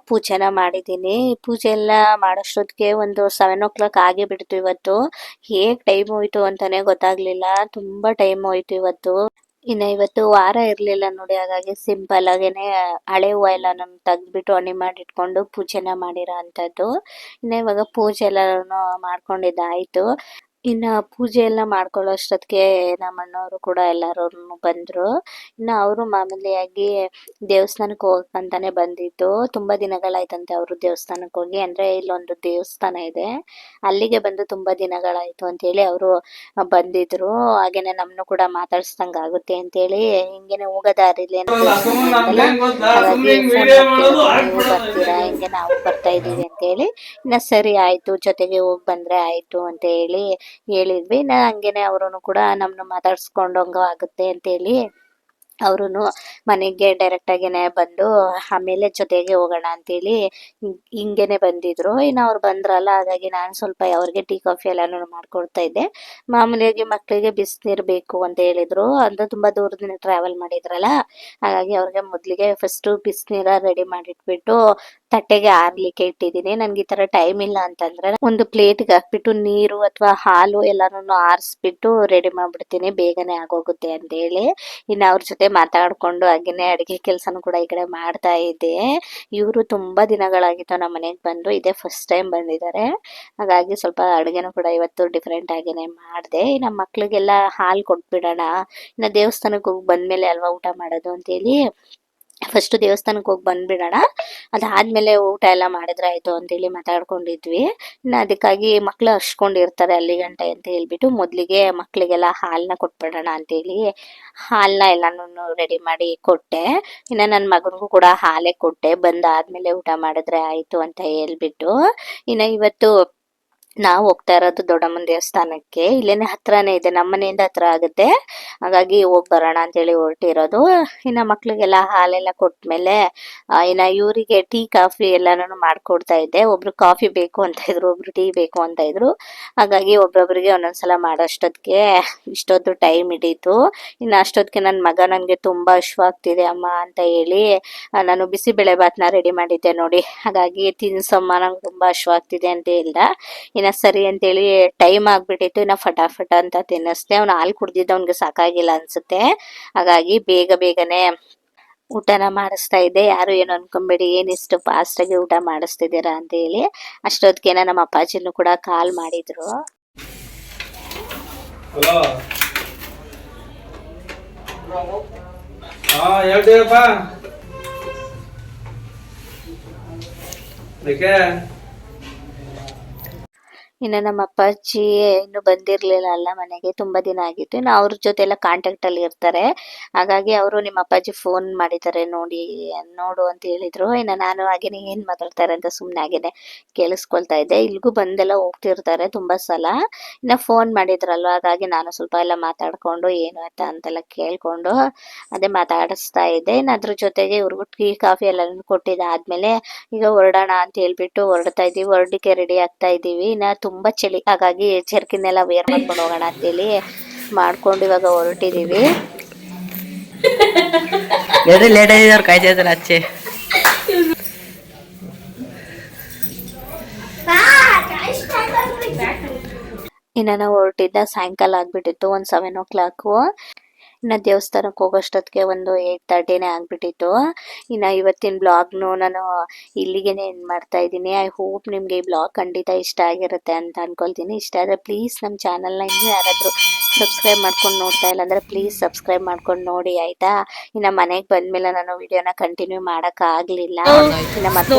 ಪೂಜೆನ ಮಾಡಿದ್ದೀನಿ. ಪೂಜೆ ಎಲ್ಲ ಮಾಡೋಷ್ಟೊತ್ತಿಗೆ ಒಂದು 7 o'clock ಆಗೇ ಬಿಡ್ತು ಇವತ್ತು. ಹೇಗೆ ಟೈಮ್ ಹೋಯ್ತು ಅಂತಾನೆ ಗೊತ್ತಾಗ್ಲಿಲ್ಲ, ತುಂಬಾ ಟೈಮ್ ಹೋಯ್ತು ಇವತ್ತು. ಇನ್ನು ಇವತ್ತು ವಾರ ಇರಲಿಲ್ಲ ನೋಡಿ, ಹಾಗಾಗಿ ಸಿಂಪಲ್ ಆಗೇನೆ ಹಳೆ ಹೂವು ಎಲ್ಲ ನಾನು ತೆಗ್ದ್ಬಿಟ್ಟು ಹಣೆ ಮಾಡಿಟ್ಕೊಂಡು ಪೂಜೆನ ಮಾಡಿರೋ ಅಂಥದ್ದು. ಇನ್ನು ಇವಾಗ ಪೂಜೆ ಎಲ್ಲನೂ ಮಾಡ್ಕೊಂಡಿದ್ದಾಯಿತು. ಇನ್ನು ಪೂಜೆ ಎಲ್ಲ ಮಾಡ್ಕೊಳ್ಳೋ ಅಷ್ಟೊತ್ತಿಗೆ ನಮ್ಮ ಅಣ್ಣವರು ಕೂಡ ಎಲ್ಲರೂ ಬಂದರು. ಇನ್ನು ಅವರು ಮಾಮೂಲಿಯಾಗಿ ದೇವಸ್ಥಾನಕ್ಕೆ ಹೋಗಕ್ಕಂತಾನೆ ಬಂದಿದ್ದು. ತುಂಬ ದಿನಗಳಾಯ್ತಂತೆ ಅವರು ದೇವಸ್ಥಾನಕ್ಕೆ ಹೋಗಿ. ಅಂದರೆ ಇಲ್ಲೊಂದು ದೇವಸ್ಥಾನ ಇದೆ, ಅಲ್ಲಿಗೆ ಬಂದು ತುಂಬ ದಿನಗಳಾಯಿತು ಅಂತೇಳಿ ಅವರು ಬಂದಿದ್ರು. ಹಾಗೇನೆ ನಮ್ಮನ್ನು ಕೂಡ ಮಾತಾಡ್ಸ್ದಂಗೆ ಆಗುತ್ತೆ ಅಂತೇಳಿ ಹಿಂಗೇನೆ ಹೋಗೋ ದಾರಿಲಿ ಬರ್ತೀರಾ, ಹಿಂಗೆ ನಾವು ಬರ್ತಾ ಇದ್ದೀವಿ ಅಂತೇಳಿ ಇನ್ನು ಸರಿ ಆಯಿತು, ಜೊತೆಗೆ ಹೋಗಿ ಬಂದರೆ ಆಯಿತು ಅಂತ ಹೇಳಿದ್ವಿ. ಹಂಗೇನೆ ಅವರು ಕೂಡ ನಮ್ಮನ್ನು ಮಾತಾಡ್ಸ್ಕೊಂಡಂಗೂ ಆಗುತ್ತೆ ಅಂತೇಳಿ ಅವರು ಮನೆಗೆ ಡೈರೆಕ್ಟ್ ಆಗೇನೆ ಬಂದು ಆಮೇಲೆ ಜೊತೆಗೆ ಹೋಗೋಣ ಅಂತೇಳಿ ಹಿಂಗೇನೆ ಬಂದಿದ್ರು. ಇನ್ನು ಅವ್ರು ಬಂದ್ರಲ್ಲ, ಹಾಗಾಗಿ ನಾನು ಸ್ವಲ್ಪ ಅವ್ರಿಗೆ ಟೀ ಕಾಫಿ ಎಲ್ಲಾನು ಮಾಡ್ಕೊಡ್ತಾ ಇದ್ದೆ. ಮಾಮೂಲಿಯಾಗಿ ಮಕ್ಕಳಿಗೆ ಬಿಸಿನೀರು ಬೇಕು ಅಂತ ಹೇಳಿದ್ರು, ಅಂದ್ರೆ ತುಂಬ ದೂರದಿಂದ ಟ್ರಾವೆಲ್ ಮಾಡಿದ್ರಲ್ಲ, ಹಾಗಾಗಿ ಅವ್ರಿಗೆ ಮೊದಲಿಗೆ ಫಸ್ಟು ಬಿಸಿನೀರ ರೆಡಿ ಮಾಡಿಟ್ಬಿಟ್ಟು ತಟ್ಟೆಗೆ ಆರ್ಲಿಕ್ಕೆ ಇಟ್ಟಿದ್ದೀನಿ. ನನ್ಗೆ ಈ ಥರ ಟೈಮ್ ಇಲ್ಲ ಅಂತಂದ್ರೆ ಒಂದು ಪ್ಲೇಟ್ಗೆ ಹಾಕ್ಬಿಟ್ಟು ನೀರು ಅಥವಾ ಹಾಲು ಎಲ್ಲಾನು ಆರಿಸ್ಬಿಟ್ಟು ರೆಡಿ ಮಾಡ್ಬಿಡ್ತೀನಿ, ಬೇಗನೆ ಆಗೋಗುತ್ತೆ ಅಂತೇಳಿ. ಇನ್ನು ಅವ್ರ ಜೊತೆ ಮಾತಾಡ್ಕೊಂಡು ಹಾಗೇನೆ ಅಡುಗೆ ಕೆಲಸನೂ ಕೂಡ ಈ ಕಡೆ ಮಾಡ್ತಾ ಇದ್ದೆ. ಇವರು ತುಂಬ ದಿನಗಳಾಗಿತ್ತು ನಮ್ಮ ಮನೆಗೆ ಬಂದು, ಇದೇ ಫಸ್ಟ್ ಟೈಮ್ ಬಂದಿದ್ದಾರೆ. ಹಾಗಾಗಿ ಸ್ವಲ್ಪ ಅಡುಗೆನೂ ಕೂಡ ಇವತ್ತು ಡಿಫ್ರೆಂಟ್ ಆಗೇನೆ ಮಾಡಿದೆ. ನಮ್ಮ ಮಕ್ಳಿಗೆಲ್ಲ ಹಾಲು ಕೊಟ್ಬಿಡೋಣ, ಇನ್ನು ದೇವಸ್ಥಾನಕ್ಕೆ ಹೋಗಿ ಬಂದಮೇಲೆ ಅಲ್ವಾ ಊಟ ಮಾಡೋದು ಅಂತೇಳಿ ಫಸ್ಟ್ ದೇವಸ್ಥಾನಕ್ಕೆ ಹೋಗಿ ಬಂದ್ಬಿಡೋಣ, ಅದಾದ್ಮೇಲೆ ಊಟ ಎಲ್ಲ ಮಾಡಿದ್ರೆ ಆಯ್ತು ಅಂತೇಳಿ ಮಾತಾಡ್ಕೊಂಡಿದ್ವಿ. ಇನ್ನು ಅದಕ್ಕಾಗಿ ಮಕ್ಳು ಹರ್ಸ್ಕೊಂಡಿರ್ತಾರೆ ಅಲ್ಲಿ ಗಂಟೆ ಅಂತ ಹೇಳ್ಬಿಟ್ಟು ಮೊದಲಿಗೆ ಮಕ್ಕಳಿಗೆಲ್ಲ ಹಾಲನ್ನ ಕೊಟ್ಬಿಡೋಣ ಅಂತೇಳಿ ಹಾಲನ್ನ ಎಲ್ಲಾನು ರೆಡಿ ಮಾಡಿ ಕೊಟ್ಟೆ. ಇನ್ನು ನನ್ನ ಮಗನಿಗೂ ಕೂಡ ಹಾಲೇ ಕೊಟ್ಟೆ, ಬಂದಾದ್ಮೇಲೆ ಊಟ ಮಾಡಿದ್ರೆ ಆಯ್ತು ಅಂತ ಹೇಳ್ಬಿಟ್ಟು. ಇನ್ನು ಇವತ್ತು ನಾವು ಹೋಗ್ತಾ ಇರೋದು ದೊಡ್ಡಮ್ಮನ ದೇವಸ್ಥಾನಕ್ಕೆ, ಇಲ್ಲೇನೆ ಹತ್ರನೇ ಇದೆ, ನಮ್ಮ ಮನೆಯಿಂದ ಹತ್ರ ಆಗುತ್ತೆ, ಹಾಗಾಗಿ ಹೋಗಿ ಬರೋಣ ಅಂತೇಳಿ ಹೊರಟಿರೋದು. ಇನ್ನು ಮಕ್ಳಿಗೆಲ್ಲ ಹಾಲೆಲ್ಲ ಕೊಟ್ಮೇಲೆ ಇನ್ನು ಇವರಿಗೆ ಟೀ ಕಾಫಿ ಎಲ್ಲಾನು ಮಾಡ್ಕೊಡ್ತಾ ಇದ್ದೆ. ಒಬ್ರು ಕಾಫಿ ಬೇಕು ಅಂತ ಇದ್ರು, ಒಬ್ರು ಟೀ ಬೇಕು ಅಂತ ಇದ್ರು, ಹಾಗಾಗಿ ಒಬ್ರೊಬ್ರಿಗೆ ಒಂದೊಂದ್ಸಲ ಮಾಡೋಷ್ಟೊತ್ತಿಗೆ ಇಷ್ಟೊತ್ತು ಟೈಮ್ ಹಿಡೀತು. ಇನ್ನು ಅಷ್ಟೊತ್ತಿಗೆ ನನ್ನ ಮಗ ನನಗೆ ತುಂಬ ಹಶ್ವಾಗ್ತಿದೆ ಅಮ್ಮ ಅಂತ ಹೇಳಿ ನಾನು ಬಿಸಿಬೇಳೆ ಭಾತ್ನ ರೆಡಿ ಮಾಡಿದ್ದೆ ನೋಡಿ, ಹಾಗಾಗಿ ತಿನ್ಸಮ್ಮ ನಂಗೆ ತುಂಬ ಹಶ್ವಾಗ್ತಿದೆ ಅಂತ ಹೇಳ್ದ. ಇನ್ನ ಸರಿ ಅಂತೇಳಿ ಟೈಮ್ ಆಗ್ಬಿಟ್ಟಿತ್ತು, ಇನ್ನ ಫಟಾಫಟ ಅಂತ ತಿನ್ನಿಸ್ದೆ. ಅವ್ನು ಹಾಲು ಕುಡ್ದಿದ್ದ ಅವ್ನಿಗೆ ಸಾಕಾಗಿಲ್ಲ ಅನ್ಸುತ್ತೆ, ಹಾಗಾಗಿ ಬೇಗನೆ ಊಟನ ಮಾಡಿಸ್ತಾ ಇದ್ದೆ. ಯಾರು ಏನು ಅನ್ಕೊಂಬೇಡಿ, ಏನಿಷ್ಟು ಫಾಸ್ಟ್ ಆಗಿ ಊಟ ಮಾಡಿಸ್ತಿದ್ದೀರಾ ಅಂತ ಹೇಳಿ. ಅಷ್ಟೊತ್ತಿಗೆ ನಮ್ಮ ಅಪ್ಪಾಜಿನೂ ಕೂಡ ಕಾಲ್ ಮಾಡಿದ್ರು. ಹಲೋ, ಹಾ ಹೇಳ್ತೀವಪ್ಪ. ಇನ್ನು ನಮ್ಮ ಅಪ್ಪಾಜಿ ಇನ್ನು ಬಂದಿರಲಿಲ್ಲ ಅಲ್ಲ ಮನೆಗೆ, ತುಂಬ ದಿನ ಆಗಿತ್ತು. ಇನ್ನು ಅವ್ರ ಜೊತೆ ಎಲ್ಲ ಕಾಂಟ್ಯಾಕ್ಟಲ್ಲಿ ಇರ್ತಾರೆ, ಹಾಗಾಗಿ ಅವರು ನಿಮ್ಮ ಅಪ್ಪಾಜಿ ಫೋನ್ ಮಾಡಿದ್ದಾರೆ ನೋಡು ಅಂತ ಹೇಳಿದ್ರು. ಇನ್ನು ನಾನು ಹಾಗೇನೆ ಏನು ಮಾತಾಡ್ತಾರೆ ಅಂತ ಸುಮ್ಮನೆ ಹಾಗೇನೆ ಕೇಳಿಸ್ಕೊಳ್ತಾ ಇದ್ದೆ. ಇಲ್ಲಿಗೂ ಬಂದೆಲ್ಲ ಹೋಗ್ತಿರ್ತಾರೆ ತುಂಬ ಸಲ. ಇನ್ನು ಫೋನ್ ಮಾಡಿದ್ರಲ್ವ, ಹಾಗಾಗಿ ನಾನು ಸ್ವಲ್ಪ ಎಲ್ಲ ಮಾತಾಡ್ಕೊಂಡು ಏನು ಅಂತೆಲ್ಲ ಕೇಳ್ಕೊಂಡು ಅದೇ ಮಾತಾಡಿಸ್ತಾ ಇದ್ದೆ. ಇನ್ನು ಅದ್ರ ಜೊತೆಗೆ ಇವ್ರಿಗೂ ಟೀ ಕಾಫಿ ಎಲ್ಲನೂ ಕೊಟ್ಟಿದ್ದಾದ್ಮೇಲೆ ಈಗ ಹೊರಡೋಣ ಅಂತ ಹೇಳ್ಬಿಟ್ಟು ಹೊರಡ್ತಾ ಇದ್ದೀವಿ, ಹೊರಡಿಕೆ ರೆಡಿ ಆಗ್ತಾ ಇದ್ದೀವಿ. ಇನ್ನು ತುಂಬ ಚಳಿ, ಹಾಗಾಗಿ ಜರ್ಕಿನೆಲ್ಲ ವೇರ್ ಮಾಡ್ಕೊಂಡು ಹೋಗೋಣ ಅಂತೇಳಿ ಮಾಡ್ಕೊಂಡು ಇವಾಗ ಹೊರಟಿದ್ದೀವಿ. ಲೇಟ್ ಆಗಿದೆ, ಅವ್ರು ಕಾಯ್ತಾ ಇದ್ದಾರೆ ಆಚೆ. ಇನ್ನು ನಾವು ಹೊರಟಿದ್ದ ಸಾಯಂಕಾಲ ಆಗ್ಬಿಟ್ಟಿತ್ತು, ಒಂದು 7 o'clock. ಇನ್ನು ದೇವಸ್ಥಾನಕ್ಕೆ ಹೋಗೋಷ್ಟೊತ್ತಿಗೆ ಒಂದು 8:30 ಆಗ್ಬಿಟ್ಟಿತ್ತು. ಇನ್ನು ಇವತ್ತಿನ ಬ್ಲಾಗ್ನು ನಾನು ಇಲ್ಲಿಗೆನೆ ಎಂಡ್ ಮಾಡ್ತಾ ಇದ್ದೀನಿ. ಐ ಹೋಪ್ ನಿಮಗೆ ಈ ಬ್ಲಾಗ್ ಖಂಡಿತ ಇಷ್ಟ ಆಗಿರುತ್ತೆ ಅಂತ ಅನ್ಕೊಳ್ತೀನಿ. ಇಷ್ಟ ಆದರೆ ಪ್ಲೀಸ್ ನಮ್ಮ ಚಾನಲ್ನ ಇನ್ನೂ ಯಾರಾದರೂ ಸಬ್ಸ್ಕ್ರೈಬ್ ಮಾಡ್ಕೊಂಡು ನೋಡ್ತಾ ಇಲ್ಲ ಅಂದರೆ ಪ್ಲೀಸ್ ಸಬ್ಸ್ಕ್ರೈಬ್ ಮಾಡ್ಕೊಂಡು ನೋಡಿ, ಆಯಿತಾ. ಇನ್ನು ಮನೆಗೆ ಬಂದಮೇಲೆ ನಾನು ವಿಡಿಯೋನ ಕಂಟಿನ್ಯೂ ಮಾಡೋಕ್ಕಾಗಲಿಲ್ಲ. ಇನ್ನು ಮತ್ತೆ